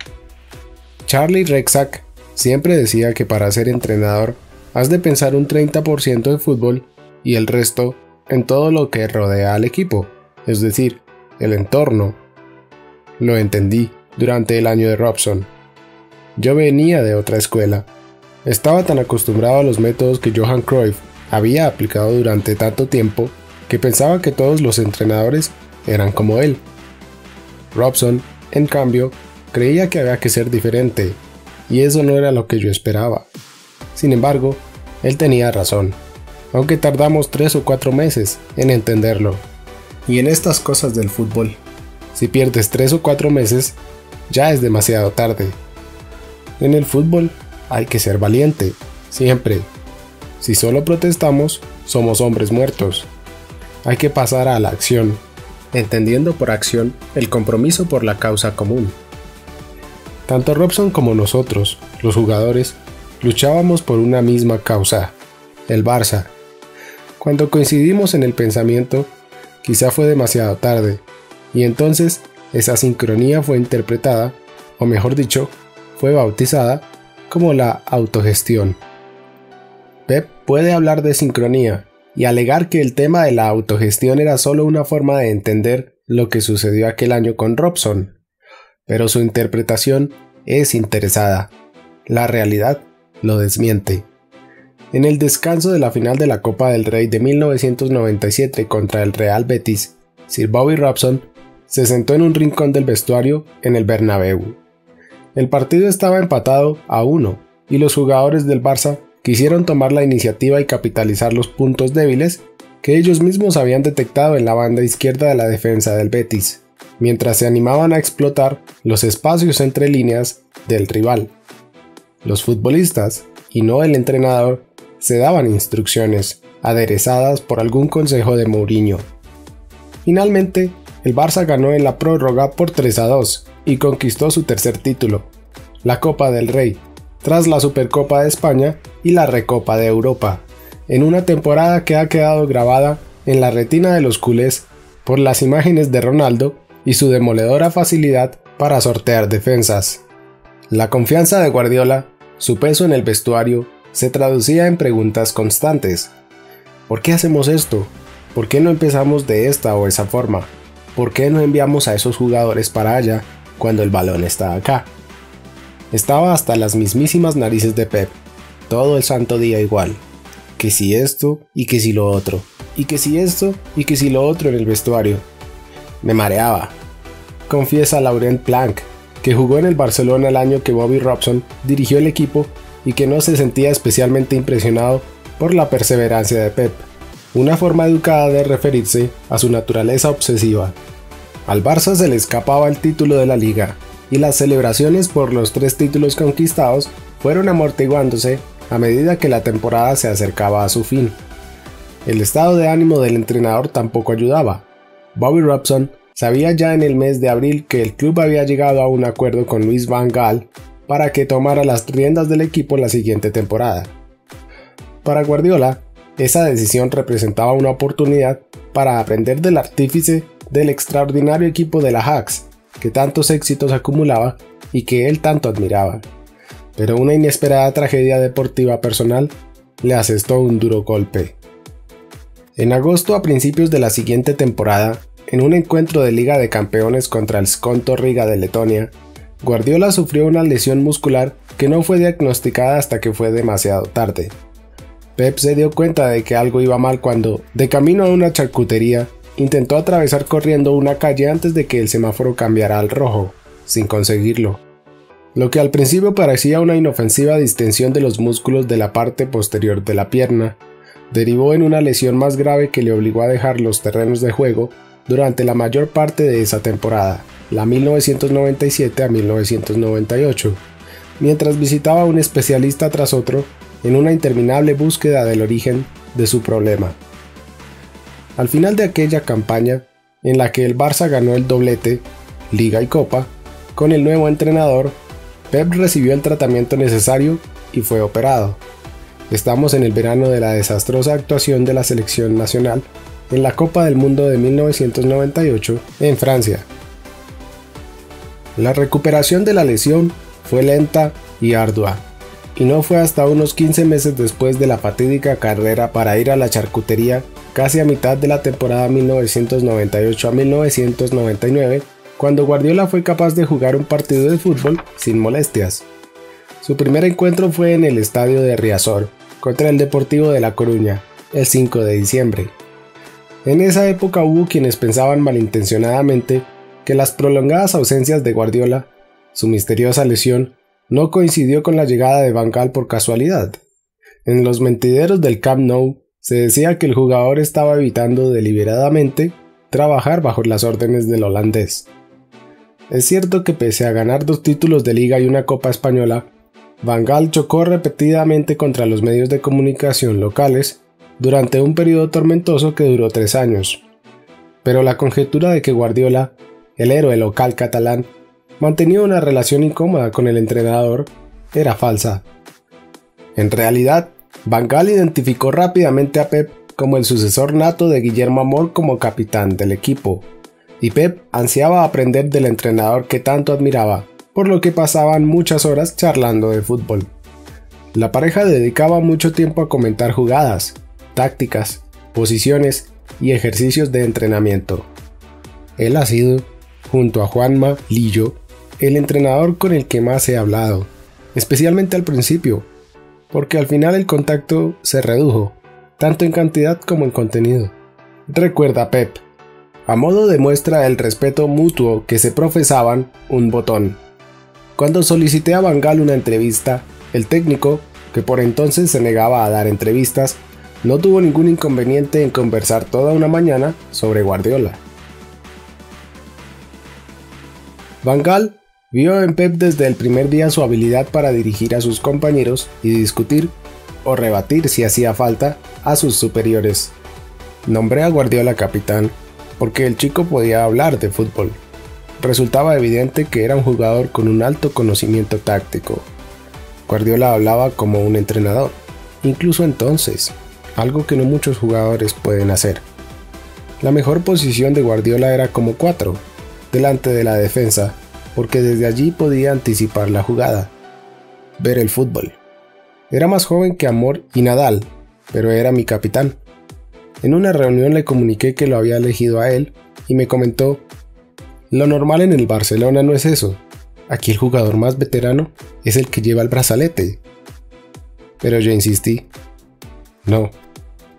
[SPEAKER 1] Charlie Rexach siempre decía que para ser entrenador has de pensar un 30% en fútbol y el resto en todo lo que rodea al equipo, es decir, el entorno. Lo entendí durante el año de Robson. Yo venía de otra escuela. Estaba tan acostumbrado a los métodos que Johan Cruyff había aplicado durante tanto tiempo que pensaba que todos los entrenadores eran como él. Robson, en cambio, creía que había que ser diferente, y eso no era lo que yo esperaba. Sin embargo, él tenía razón, aunque tardamos 3 o 4 meses en entenderlo. Y en estas cosas del fútbol, si pierdes 3 o 4 meses, ya es demasiado tarde. En el fútbol hay que ser valiente, siempre. Si solo protestamos, somos hombres muertos. Hay que pasar a la acción, entendiendo por acción el compromiso por la causa común. Tanto Robson como nosotros, los jugadores, luchábamos por una misma causa, el Barça. Cuando coincidimos en el pensamiento, quizá fue demasiado tarde, y entonces esa sincronía fue interpretada, o mejor dicho, fue bautizada como la autogestión. Pep puede hablar de sincronía y alegar que el tema de la autogestión era solo una forma de entender lo que sucedió aquel año con Robson, pero su interpretación es interesada. La realidad lo desmiente. En el descanso de la final de la Copa del Rey de 1997 contra el Real Betis, Sir Bobby Robson se sentó en un rincón del vestuario en el Bernabéu. El partido estaba empatado a 1 y los jugadores del Barça quisieron tomar la iniciativa y capitalizar los puntos débiles que ellos mismos habían detectado en la banda izquierda de la defensa del Betis, mientras se animaban a explotar los espacios entre líneas del rival. Los futbolistas, y no el entrenador, se daban instrucciones, aderezadas por algún consejo de Mourinho. Finalmente, el Barça ganó en la prórroga por 3-2 y conquistó su tercer título, la Copa del Rey, tras la Supercopa de España y la Recopa de Europa, en una temporada que ha quedado grabada en la retina de los culés por las imágenes de Ronaldo y su demoledora facilidad para sortear defensas. La confianza de Guardiola, su peso en el vestuario, se traducía en preguntas constantes. ¿Por qué hacemos esto? ¿Por qué no empezamos de esta o esa forma? ¿Por qué no enviamos a esos jugadores para allá cuando el balón está acá? Estaba hasta las mismísimas narices de Pep, todo el santo día igual. Que si esto y que si lo otro, y que si esto y que si lo otro en el vestuario. Me mareaba, confiesa Laurent Blanc, que jugó en el Barcelona el año que Bobby Robson dirigió el equipo y que no se sentía especialmente impresionado por la perseverancia de Pep, una forma educada de referirse a su naturaleza obsesiva. Al Barça se le escapaba el título de la Liga, y las celebraciones por los 3 títulos conquistados fueron amortiguándose a medida que la temporada se acercaba a su fin. El estado de ánimo del entrenador tampoco ayudaba. Bobby Robson sabía ya en el mes de abril que el club había llegado a un acuerdo con Louis van Gaal para que tomara las riendas del equipo la siguiente temporada. Para Guardiola, esa decisión representaba una oportunidad para aprender del artífice del extraordinario equipo de la Ajax, que tantos éxitos acumulaba y que él tanto admiraba. Pero una inesperada tragedia deportiva personal le asestó un duro golpe. En agosto, a principios de la siguiente temporada, en un encuentro de Liga de Campeones contra el Skonto Riga de Letonia, Guardiola sufrió una lesión muscular que no fue diagnosticada hasta que fue demasiado tarde. Pep se dio cuenta de que algo iba mal cuando, de camino a una charcutería, intentó atravesar corriendo una calle antes de que el semáforo cambiara al rojo, sin conseguirlo. Lo que al principio parecía una inofensiva distensión de los músculos de la parte posterior de la pierna, derivó en una lesión más grave que le obligó a dejar los terrenos de juego durante la mayor parte de esa temporada, la 1997 a 1998, mientras visitaba a un especialista tras otro en una interminable búsqueda del origen de su problema. Al final de aquella campaña, en la que el Barça ganó el doblete, Liga y Copa, con el nuevo entrenador, Pep recibió el tratamiento necesario y fue operado. Estamos en el verano de la desastrosa actuación de la selección nacional en la Copa del Mundo de 1998 en Francia. La recuperación de la lesión fue lenta y ardua, y no fue hasta unos 15 meses después de la fatídica carrera para ir a la charcutería, casi a mitad de la temporada 1998 a 1999, cuando Guardiola fue capaz de jugar un partido de fútbol sin molestias. Su primer encuentro fue en el estadio de Riazor, contra el Deportivo de La Coruña, el 5 de diciembre. En esa época hubo quienes pensaban malintencionadamente que las prolongadas ausencias de Guardiola, su misteriosa lesión, no coincidió con la llegada de Van Gaal por casualidad. En los mentideros del Camp Nou se decía que el jugador estaba evitando deliberadamente trabajar bajo las órdenes del holandés. Es cierto que pese a ganar 2 títulos de liga y una copa española, Van Gaal chocó repetidamente contra los medios de comunicación locales durante un periodo tormentoso que duró 3 años. Pero la conjetura de que Guardiola, el héroe local catalán, mantenía una relación incómoda con el entrenador era falsa. En realidad, Van Gaal identificó rápidamente a Pep como el sucesor nato de Guillermo Amor como capitán del equipo, y Pep ansiaba aprender del entrenador que tanto admiraba, por lo que pasaban muchas horas charlando de fútbol. La pareja dedicaba mucho tiempo a comentar jugadas, tácticas, posiciones y ejercicios de entrenamiento. Él ha sido, junto a Juanma Lillo, el entrenador con el que más he hablado, especialmente al principio. porque al final el contacto se redujo, tanto en cantidad como en contenido. Recuerda Pep, a modo de muestra del respeto mutuo que se profesaban, un botón. Cuando solicité a Van Gaal una entrevista, el técnico, que por entonces se negaba a dar entrevistas, no tuvo ningún inconveniente en conversar toda una mañana sobre Guardiola. Van Gaal vio en Pep desde el primer día su habilidad para dirigir a sus compañeros y discutir o rebatir si hacía falta a sus superiores. Nombré a Guardiola capitán porque el chico podía hablar de fútbol. Resultaba evidente que era un jugador con un alto conocimiento táctico. Guardiola hablaba como un entrenador, incluso entonces, algo que no muchos jugadores pueden hacer. La mejor posición de Guardiola era como 4, delante de la defensa, porque desde allí podía anticipar la jugada, ver el fútbol. Era más joven que Amor y Nadal, pero era mi capitán. En una reunión le comuniqué que lo había elegido a él y me comentó: lo normal en el Barcelona no es eso, aquí el jugador más veterano es el que lleva el brazalete. Pero yo insistí: no,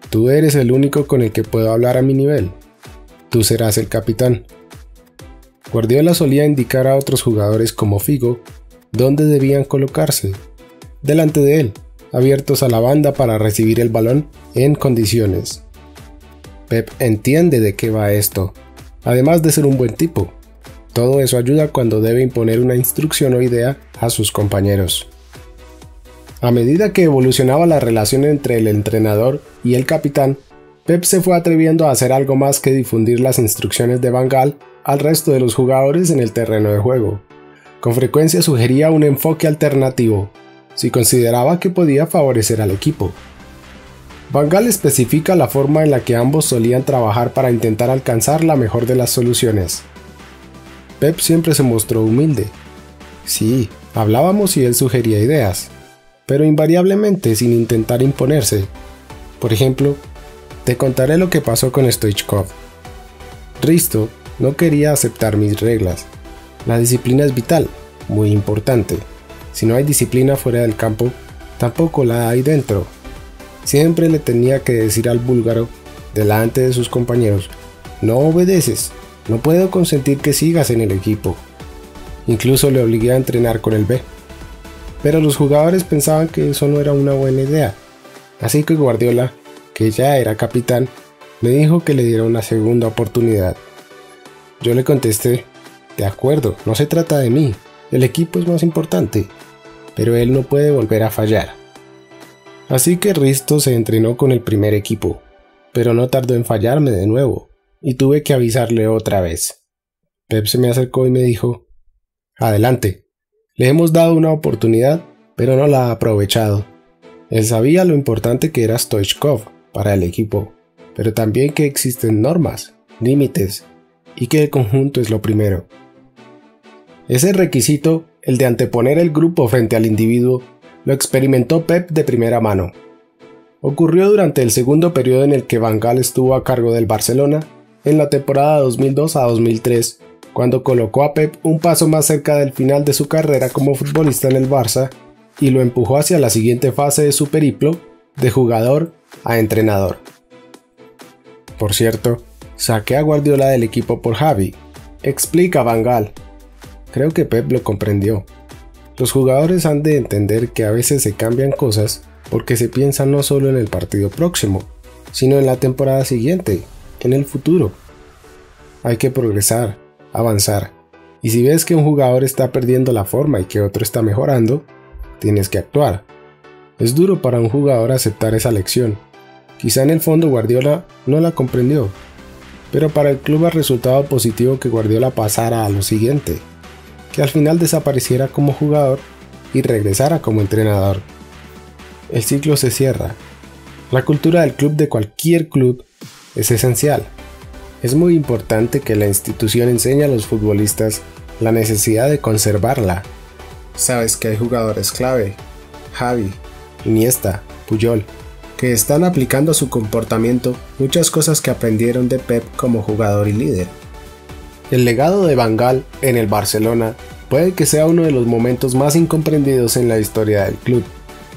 [SPEAKER 1] tú eres el único con el que puedo hablar a mi nivel, tú serás el capitán. Guardiola solía indicar a otros jugadores como Figo dónde debían colocarse, delante de él, abiertos a la banda para recibir el balón en condiciones. Pep entiende de qué va esto, además de ser un buen tipo. Todo eso ayuda cuando debe imponer una instrucción o idea a sus compañeros. A medida que evolucionaba la relación entre el entrenador y el capitán, Pep se fue atreviendo a hacer algo más que difundir las instrucciones de Van Gaal al resto de los jugadores en el terreno de juego. Con frecuencia sugería un enfoque alternativo, si consideraba que podía favorecer al equipo. Van Gaal especifica la forma en la que ambos solían trabajar para intentar alcanzar la mejor de las soluciones. Pep siempre se mostró humilde. Sí, hablábamos y él sugería ideas, pero invariablemente sin intentar imponerse. Por ejemplo, te contaré lo que pasó con Stoichkov. Risto no quería aceptar mis reglas. La disciplina es vital, muy importante. Si no hay disciplina fuera del campo, tampoco la hay dentro. Siempre le tenía que decir al búlgaro, delante de sus compañeros: no obedeces, no puedo consentir que sigas en el equipo. Incluso le obligué a entrenar con el B. Pero los jugadores pensaban que eso no era una buena idea. Así que Guardiola, que ya era capitán, me dijo que le diera una segunda oportunidad. Yo le contesté: de acuerdo, no se trata de mí, el equipo es más importante, pero él no puede volver a fallar. Así que Risto se entrenó con el primer equipo, pero no tardó en fallarme de nuevo, y tuve que avisarle otra vez. Pep se me acercó y me dijo: adelante, le hemos dado una oportunidad, pero no la ha aprovechado. Él sabía lo importante que era Stoichkov para el equipo, pero también que existen normas, límites, y que el conjunto es lo primero. Ese requisito, el de anteponer el grupo frente al individuo, lo experimentó Pep de primera mano. Ocurrió durante el segundo periodo en el que Van Gaal estuvo a cargo del Barcelona, en la temporada 2002 a 2003, cuando colocó a Pep un paso más cerca del final de su carrera como futbolista en el Barça y lo empujó hacia la siguiente fase de su periplo, de jugador a entrenador. Por cierto, saqué a Guardiola del equipo por Xavi, explica Van Gaal. Creo que Pep lo comprendió. Los jugadores han de entender que a veces se cambian cosas porque se piensa no solo en el partido próximo, sino en la temporada siguiente, en el futuro. Hay que progresar, avanzar, y si ves que un jugador está perdiendo la forma y que otro está mejorando, tienes que actuar. Es duro para un jugador aceptar esa lección. Quizá en el fondo Guardiola no la comprendió, pero para el club ha resultado positivo que Guardiola pasara a lo siguiente, que al final desapareciera como jugador y regresara como entrenador. El ciclo se cierra. La cultura del club, de cualquier club, es esencial. Es muy importante que la institución enseñe a los futbolistas la necesidad de conservarla. Sabes que hay jugadores clave, Xavi, Iniesta, Puyol, que están aplicando a su comportamiento muchas cosas que aprendieron de Pep como jugador y líder. El legado de Van Gaal en el Barcelona puede que sea uno de los momentos más incomprendidos en la historia del club.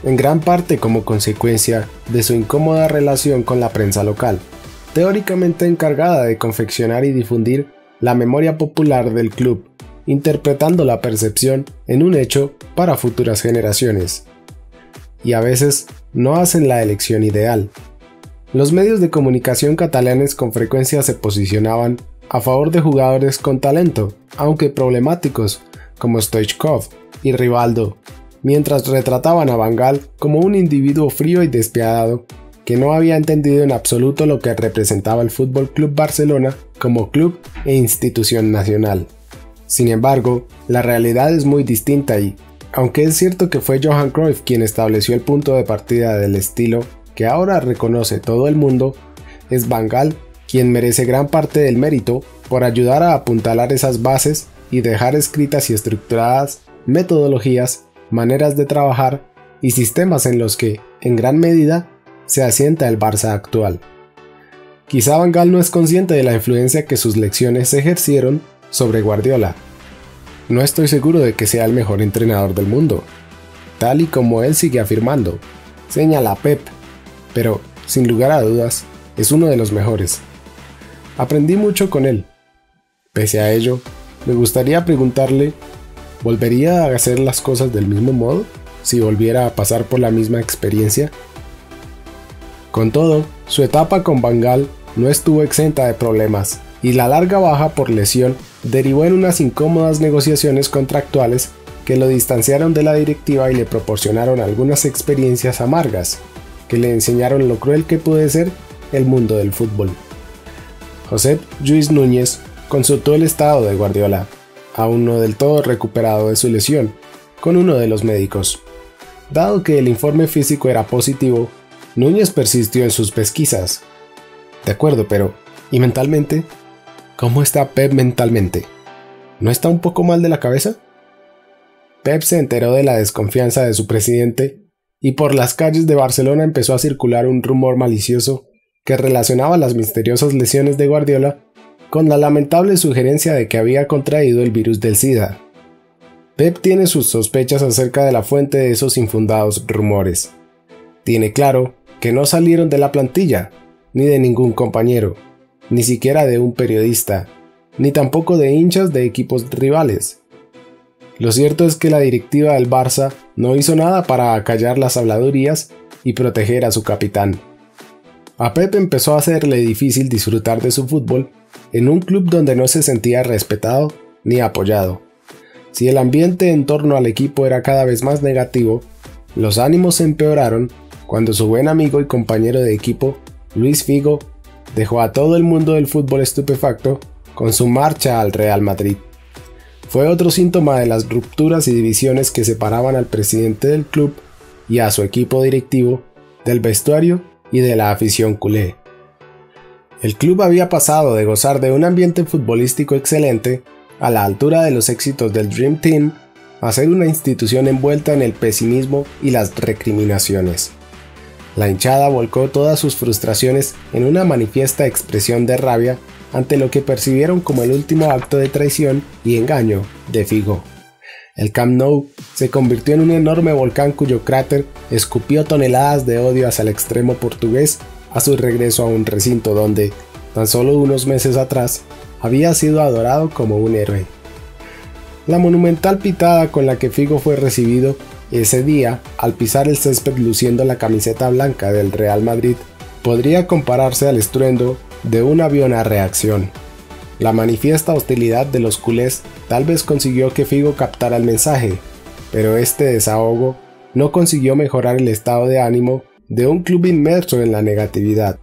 [SPEAKER 1] en gran parte como consecuencia de su incómoda relación con la prensa local, teóricamente encargada de confeccionar y difundir la memoria popular del club, interpretando la percepción en un hecho para futuras generaciones. Y a veces no hacen la elección ideal. Los medios de comunicación catalanes con frecuencia se posicionaban a favor de jugadores con talento, aunque problemáticos, como Stoichkov y Rivaldo, mientras retrataban a Van Gaal como un individuo frío y despiadado que no había entendido en absoluto lo que representaba el Fútbol Club Barcelona como club e institución nacional. Sin embargo, la realidad es muy distinta y, aunque es cierto que fue Johan Cruyff quien estableció el punto de partida del estilo que ahora reconoce todo el mundo, es Van Gaal quien merece gran parte del mérito por ayudar a apuntalar esas bases y dejar escritas y estructuradas metodologías, maneras de trabajar y sistemas en los que, en gran medida, se asienta el Barça actual. Quizá Van Gaal no es consciente de la influencia que sus lecciones ejercieron sobre Guardiola. No estoy seguro de que sea el mejor entrenador del mundo, tal y como él sigue afirmando, señala Pep, pero, sin lugar a dudas, es uno de los mejores. Aprendí mucho con él. Pese a ello, me gustaría preguntarle, ¿volvería a hacer las cosas del mismo modo si volviera a pasar por la misma experiencia? Con todo, su etapa con Van Gaal no estuvo exenta de problemas, y la larga baja por lesión derivó en unas incómodas negociaciones contractuales que lo distanciaron de la directiva y le proporcionaron algunas experiencias amargas, que le enseñaron lo cruel que puede ser el mundo del fútbol. Josep Lluís Núñez consultó el estado de Guardiola, aún no del todo recuperado de su lesión, con uno de los médicos. Dado que el informe físico era positivo, Núñez persistió en sus pesquisas. De acuerdo, pero ¿y mentalmente? ¿Cómo está Pep mentalmente? ¿No está un poco mal de la cabeza? Pep se enteró de la desconfianza de su presidente y por las calles de Barcelona empezó a circular un rumor malicioso que relacionaba las misteriosas lesiones de Guardiola con la lamentable sugerencia de que había contraído el virus del SIDA. Pep tiene sus sospechas acerca de la fuente de esos infundados rumores. Tiene claro que no salieron de la plantilla, ni de ningún compañero, ni siquiera de un periodista, ni tampoco de hinchas de equipos rivales. Lo cierto es que la directiva del Barça no hizo nada para acallar las habladurías y proteger a su capitán. A Pep empezó a hacerle difícil disfrutar de su fútbol en un club donde no se sentía respetado ni apoyado. Si el ambiente en torno al equipo era cada vez más negativo, los ánimos se empeoraron cuando su buen amigo y compañero de equipo, Luis Figo, dejó a todo el mundo del fútbol estupefacto con su marcha al Real Madrid. Fue otro síntoma de las rupturas y divisiones que separaban al presidente del club y a su equipo directivo del vestuario y de la afición culé. El club había pasado de gozar de un ambiente futbolístico excelente, a la altura de los éxitos del Dream Team, a ser una institución envuelta en el pesimismo y las recriminaciones. La hinchada volcó todas sus frustraciones en una manifiesta expresión de rabia ante lo que percibieron como el último acto de traición y engaño de Figo. El Camp Nou se convirtió en un enorme volcán cuyo cráter escupió toneladas de odio hacia el extremo portugués a su regreso a un recinto donde, tan solo unos meses atrás, había sido adorado como un héroe. La monumental pitada con la que Figo fue recibido ese día al pisar el césped luciendo la camiseta blanca del Real Madrid podría compararse al estruendo de un avión a reacción. La manifiesta hostilidad de los culés tal vez consiguió que Figo captara el mensaje, pero este desahogo no consiguió mejorar el estado de ánimo de un club inmerso en la negatividad.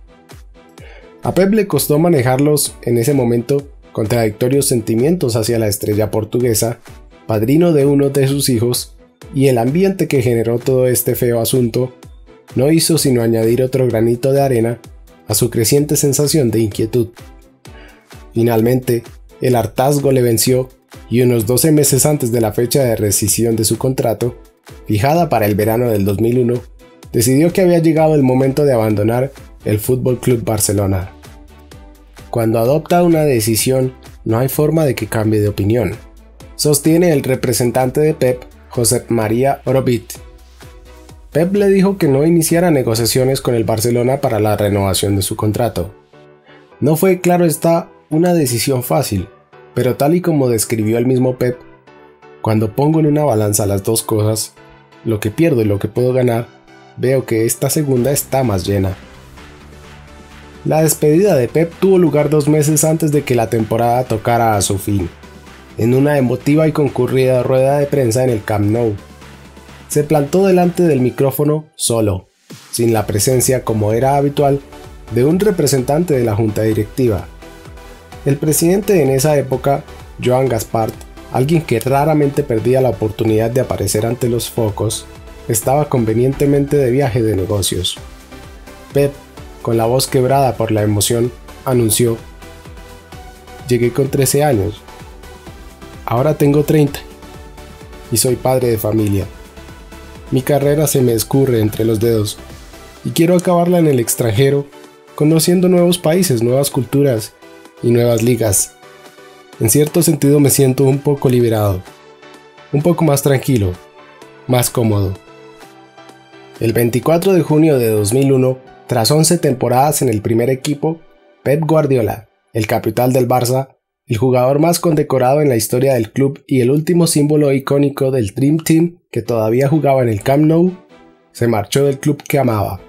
[SPEAKER 1] A Pep le costó manejar los, en ese momento, contradictorios sentimientos hacia la estrella portuguesa, padrino de uno de sus hijos, y el ambiente que generó todo este feo asunto no hizo sino añadir otro granito de arena a su creciente sensación de inquietud. Finalmente, el hartazgo le venció y unos 12 meses antes de la fecha de rescisión de su contrato, fijada para el verano del 2001, decidió que había llegado el momento de abandonar el Fútbol Club Barcelona. Cuando adopta una decisión, no hay forma de que cambie de opinión, sostiene el representante de Pep, Josep María Orobit. Pep le dijo que no iniciara negociaciones con el Barcelona para la renovación de su contrato. No fue, claro está, una decisión fácil, pero tal y como describió el mismo Pep, cuando pongo en una balanza las dos cosas, lo que pierdo y lo que puedo ganar, veo que esta segunda está más llena. La despedida de Pep tuvo lugar 2 meses antes de que la temporada tocara a su fin, en una emotiva y concurrida rueda de prensa en el Camp Nou. Se plantó delante del micrófono solo, sin la presencia, como era habitual, de un representante de la junta directiva. El presidente en esa época, Joan Gaspart, alguien que raramente perdía la oportunidad de aparecer ante los focos, estaba convenientemente de viaje de negocios. Pep, con la voz quebrada por la emoción, anunció: «Llegué con 13 años. Ahora tengo 30 y soy padre de familia. Mi carrera se me escurre entre los dedos y quiero acabarla en el extranjero, conociendo nuevos países, nuevas culturas y nuevas ligas. En cierto sentido me siento un poco liberado, un poco más tranquilo, más cómodo». El 24 de junio de 2001, tras 11 temporadas en el primer equipo, Pep Guardiola, el capitán del Barça, el jugador más condecorado en la historia del club y el último símbolo icónico del Dream Team que todavía jugaba en el Camp Nou, se marchó del club que amaba.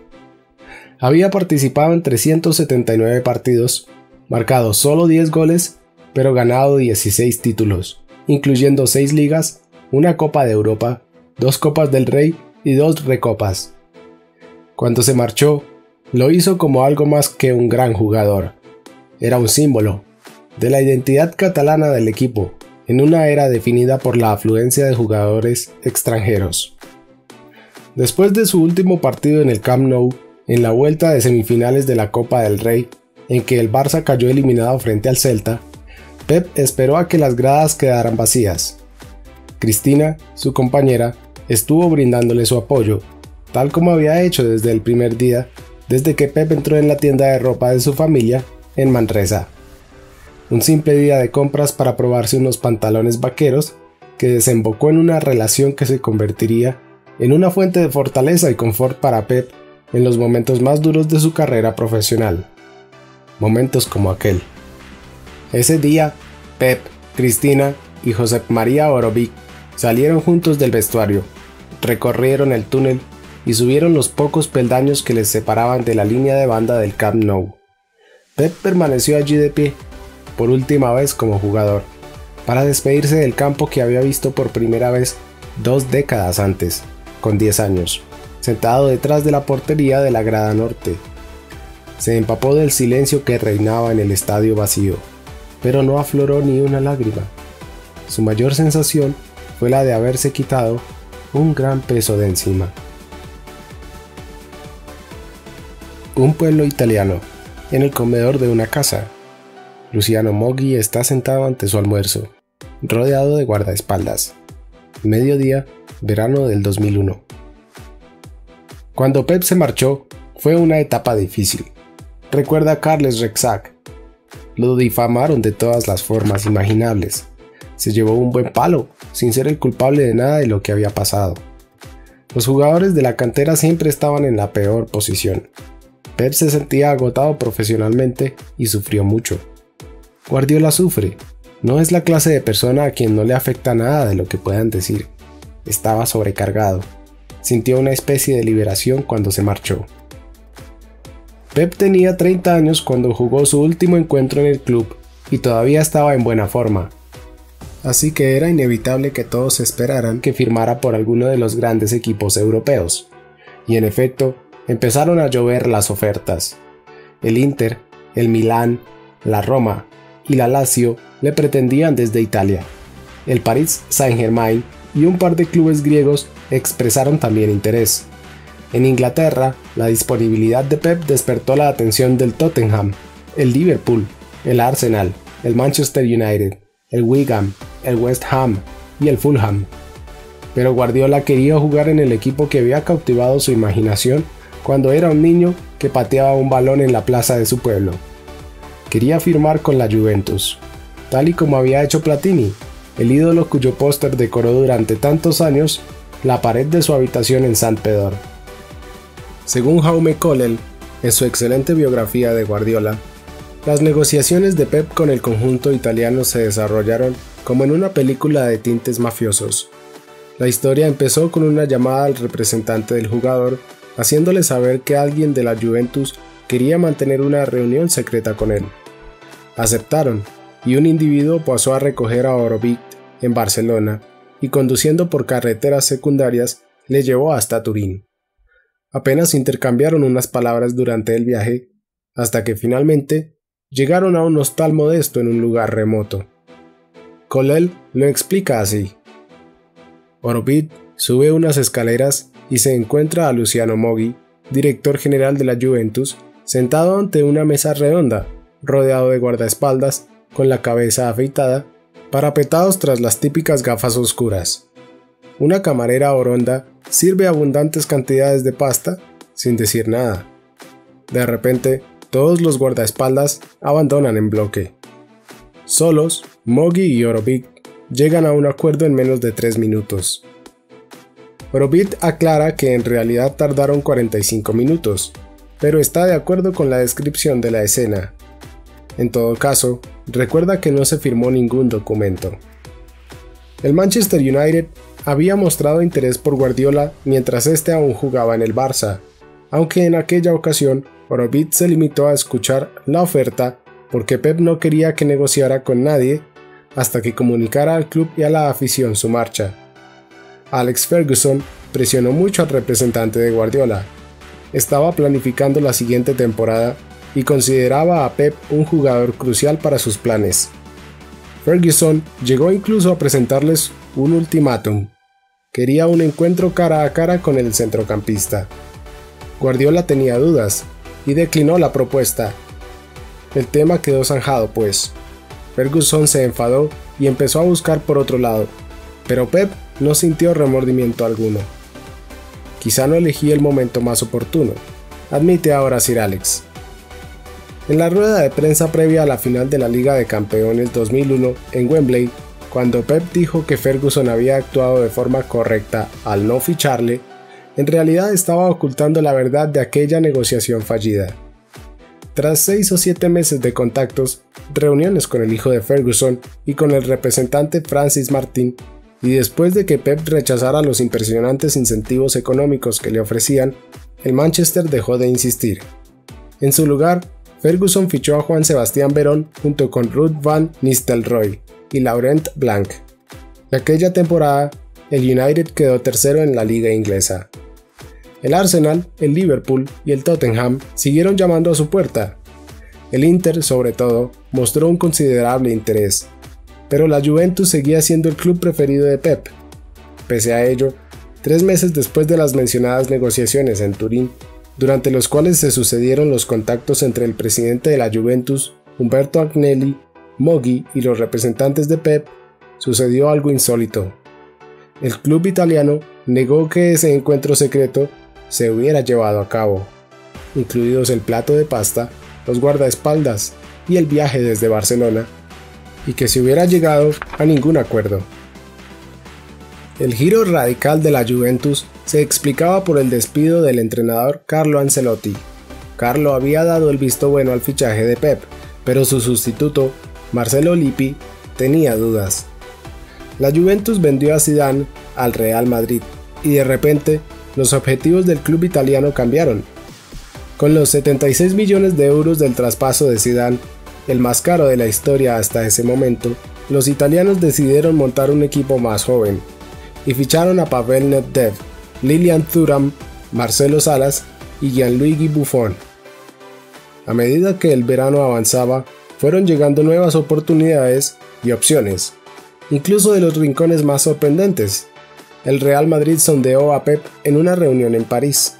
[SPEAKER 1] Había participado en 379 partidos, marcado solo 10 goles, pero ganado 16 títulos, incluyendo 6 ligas, una Copa de Europa, 2 Copas del Rey y 2 Recopas. Cuando se marchó, lo hizo como algo más que un gran jugador. Era un símbolo de la identidad catalana del equipo, en una era definida por la afluencia de jugadores extranjeros. Después de su último partido en el Camp Nou, en la vuelta de semifinales de la Copa del Rey, en que el Barça cayó eliminado frente al Celta, Pep esperó a que las gradas quedaran vacías. Cristina, su compañera, estuvo brindándole su apoyo, tal como había hecho desde el primer día, desde que Pep entró en la tienda de ropa de su familia en Manresa. Un simple día de compras para probarse unos pantalones vaqueros que desembocó en una relación que se convertiría en una fuente de fortaleza y confort para Pep en los momentos más duros de su carrera profesional. Momentos como aquel. Ese día, Pep, Cristina y Josep María Orovic salieron juntos del vestuario, recorrieron el túnel y subieron los pocos peldaños que les separaban de la línea de banda del Camp Nou. Pep permaneció allí de pie, por última vez como jugador, para despedirse del campo que había visto por primera vez 2 décadas antes, con 10 años, sentado detrás de la portería de la grada norte. Se empapó del silencio que reinaba en el estadio vacío, pero no afloró ni una lágrima. Su mayor sensación fue la de haberse quitado un gran peso de encima. Un pueblo italiano, en el comedor de una casa. Luciano Moggi está sentado ante su almuerzo, rodeado de guardaespaldas. Mediodía, verano del 2001. Cuando Pep se marchó, fue una etapa difícil. Recuerda a Carles Rexach. Lo difamaron de todas las formas imaginables. Se llevó un buen palo, sin ser el culpable de nada de lo que había pasado. Los jugadores de la cantera siempre estaban en la peor posición. Pep se sentía agotado profesionalmente y sufrió mucho. Guardiola sufre. No es la clase de persona a quien no le afecta nada de lo que puedan decir. Estaba sobrecargado. Sintió una especie de liberación cuando se marchó. Pep tenía 30 años cuando jugó su último encuentro en el club y todavía estaba en buena forma. Así que era inevitable que todos esperaran que firmara por alguno de los grandes equipos europeos. Y en efecto, empezaron a llover las ofertas. El Inter, el Milán, la Roma y la Lazio le pretendían desde Italia. El Paris Saint-Germain y un par de clubes griegos expresaron también interés. En Inglaterra, la disponibilidad de Pep despertó la atención del Tottenham, el Liverpool, el Arsenal, el Manchester United, el Wigan, el West Ham y el Fulham. Pero Guardiola quería jugar en el equipo que había cautivado su imaginación cuando era un niño que pateaba un balón en la plaza de su pueblo. Quería firmar con la Juventus, tal y como había hecho Platini, el ídolo cuyo póster decoró durante tantos años la pared de su habitación en Sant Pedor. Según Jaume Kollel, en su excelente biografía de Guardiola, las negociaciones de Pep con el conjunto italiano se desarrollaron como en una película de tintes mafiosos. La historia empezó con una llamada al representante del jugador, haciéndole saber que alguien de la Juventus quería mantener una reunión secreta con él. Aceptaron, y un individuo pasó a recoger a Orobic en Barcelona y conduciendo por carreteras secundarias le llevó hasta Turín. Apenas intercambiaron unas palabras durante el viaje, hasta que finalmente llegaron a un hostal modesto en un lugar remoto. Kollel lo explica así. Orobic sube unas escaleras y se encuentra a Luciano Moggi, director general de la Juventus, sentado ante una mesa redonda, rodeado de guardaespaldas, con la cabeza afeitada, parapetados tras las típicas gafas oscuras. Una camarera oronda sirve abundantes cantidades de pasta sin decir nada. De repente, todos los guardaespaldas abandonan en bloque. Solos, Moggi y Orobic llegan a un acuerdo en menos de 3 minutos. Orobic aclara que en realidad tardaron 45 minutos, pero está de acuerdo con la descripción de la escena. En todo caso, recuerda que no se firmó ningún documento. El Manchester United había mostrado interés por Guardiola mientras este aún jugaba en el Barça, aunque en aquella ocasión Orobic se limitó a escuchar la oferta porque Pep no quería que negociara con nadie hasta que comunicara al club y a la afición su marcha. Alex Ferguson presionó mucho al representante de Guardiola. Estaba planificando la siguiente temporada y consideraba a Pep un jugador crucial para sus planes. Ferguson llegó incluso a presentarles un ultimátum. Quería un encuentro cara a cara con el centrocampista. Guardiola tenía dudas y declinó la propuesta. El tema quedó zanjado pues. Ferguson se enfadó y empezó a buscar por otro lado, pero Pep no sintió remordimiento alguno. Quizá no elegí el momento más oportuno, admite ahora Sir Alex. En la rueda de prensa previa a la final de la Liga de Campeones 2001 en Wembley, cuando Pep dijo que Ferguson había actuado de forma correcta al no ficharle, en realidad estaba ocultando la verdad de aquella negociación fallida. Tras 6 o 7 meses de contactos, reuniones con el hijo de Ferguson y con el representante Francis Martin, y después de que Pep rechazara los impresionantes incentivos económicos que le ofrecían, el Manchester dejó de insistir. En su lugar, Ferguson fichó a Juan Sebastián Verón junto con Ruud van Nistelrooy y Laurent Blanc. En aquella temporada, el United quedó tercero en la liga inglesa. El Arsenal, el Liverpool y el Tottenham siguieron llamando a su puerta. El Inter, sobre todo, mostró un considerable interés, pero la Juventus seguía siendo el club preferido de Pep. Pese a ello, 3 meses después de las mencionadas negociaciones en Turín, durante los cuales se sucedieron los contactos entre el presidente de la Juventus, Umberto Agnelli, Moggi y los representantes de Pep, sucedió algo insólito. El club italiano negó que ese encuentro secreto se hubiera llevado a cabo, incluidos el plato de pasta, los guardaespaldas y el viaje desde Barcelona, y que se hubiera llegado a ningún acuerdo. El giro radical de la Juventus se explicaba por el despido del entrenador Carlo Ancelotti. Carlo había dado el visto bueno al fichaje de Pep, pero su sustituto, Marcelo Lippi, tenía dudas. La Juventus vendió a Zidane al Real Madrid y de repente los objetivos del club italiano cambiaron. Con los 76 millones de euros del traspaso de Zidane, el más caro de la historia hasta ese momento, los italianos decidieron montar un equipo más joven y ficharon a Pavel Nedved, Lilian Thuram, Marcelo Salas y Gianluigi Buffon. A medida que el verano avanzaba, fueron llegando nuevas oportunidades y opciones, incluso de los rincones más sorprendentes. El Real Madrid sondeó a Pep en una reunión en París.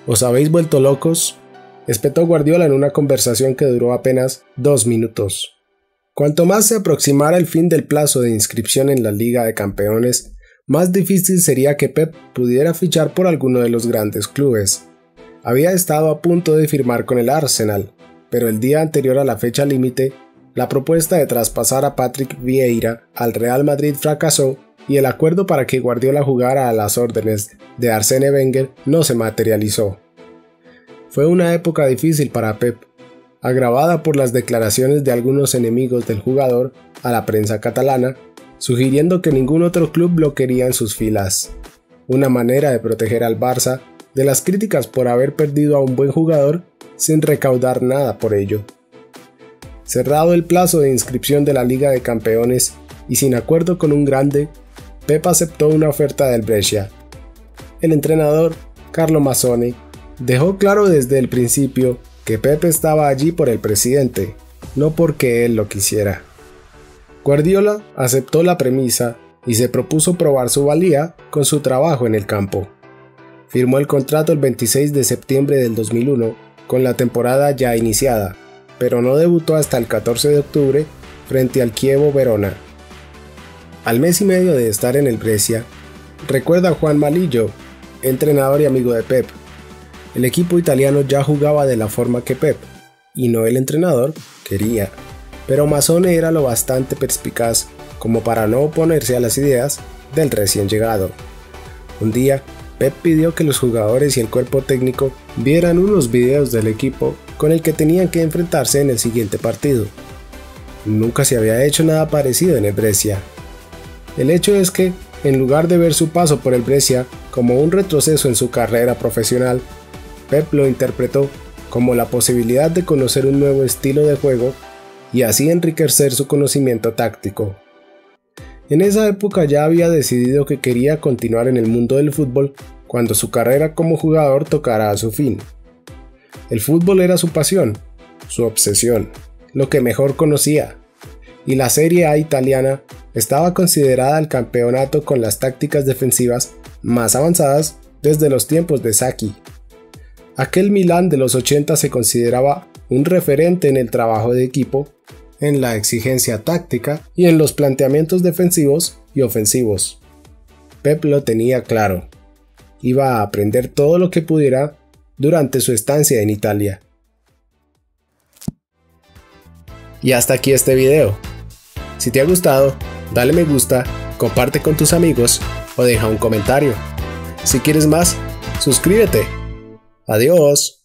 [SPEAKER 1] ¿Os habéis vuelto locos?, espetó Guardiola en una conversación que duró apenas 2 minutos. Cuanto más se aproximara el fin del plazo de inscripción en la Liga de Campeones, más difícil sería que Pep pudiera fichar por alguno de los grandes clubes. Había estado a punto de firmar con el Arsenal, pero el día anterior a la fecha límite, la propuesta de traspasar a Patrick Vieira al Real Madrid fracasó y el acuerdo para que Guardiola jugara a las órdenes de Arsène Wenger no se materializó. Fue una época difícil para Pep, agravada por las declaraciones de algunos enemigos del jugador a la prensa catalana, sugiriendo que ningún otro club lo quería en sus filas. Una manera de proteger al Barça de las críticas por haber perdido a un buen jugador sin recaudar nada por ello. Cerrado el plazo de inscripción de la Liga de Campeones y sin acuerdo con un grande, Pep aceptó una oferta del Brescia. El entrenador, Carlo Massone, dejó claro desde el principio que Pep estaba allí por el presidente, no porque él lo quisiera. Guardiola aceptó la premisa y se propuso probar su valía con su trabajo en el campo. Firmó el contrato el 26 de septiembre del 2001, con la temporada ya iniciada, pero no debutó hasta el 14 de octubre frente al Chievo Verona. Al mes y medio de estar en el Brescia, recuerda a Juan Malillo, entrenador y amigo de Pep. El equipo italiano ya jugaba de la forma que Pep, y no el entrenador, quería, pero Massone era lo bastante perspicaz como para no oponerse a las ideas del recién llegado. Un día, Pep pidió que los jugadores y el cuerpo técnico vieran unos videos del equipo con el que tenían que enfrentarse en el siguiente partido. Nunca se había hecho nada parecido en el Brescia. El hecho es que, en lugar de ver su paso por el Brescia como un retroceso en su carrera profesional, Pep lo interpretó como la posibilidad de conocer un nuevo estilo de juego y así enriquecer su conocimiento táctico. En esa época ya había decidido que quería continuar en el mundo del fútbol cuando su carrera como jugador tocara a su fin. El fútbol era su pasión, su obsesión, lo que mejor conocía, y la Serie A italiana estaba considerada el campeonato con las tácticas defensivas más avanzadas desde los tiempos de Sacchi. Aquel Milan de los 80 se consideraba un referente en el trabajo de equipo, en la exigencia táctica y en los planteamientos defensivos y ofensivos. Pep lo tenía claro. Iba a aprender todo lo que pudiera durante su estancia en Italia. Y hasta aquí este video. Si te ha gustado, dale me gusta, comparte con tus amigos o deja un comentario. Si quieres más, suscríbete. Adiós.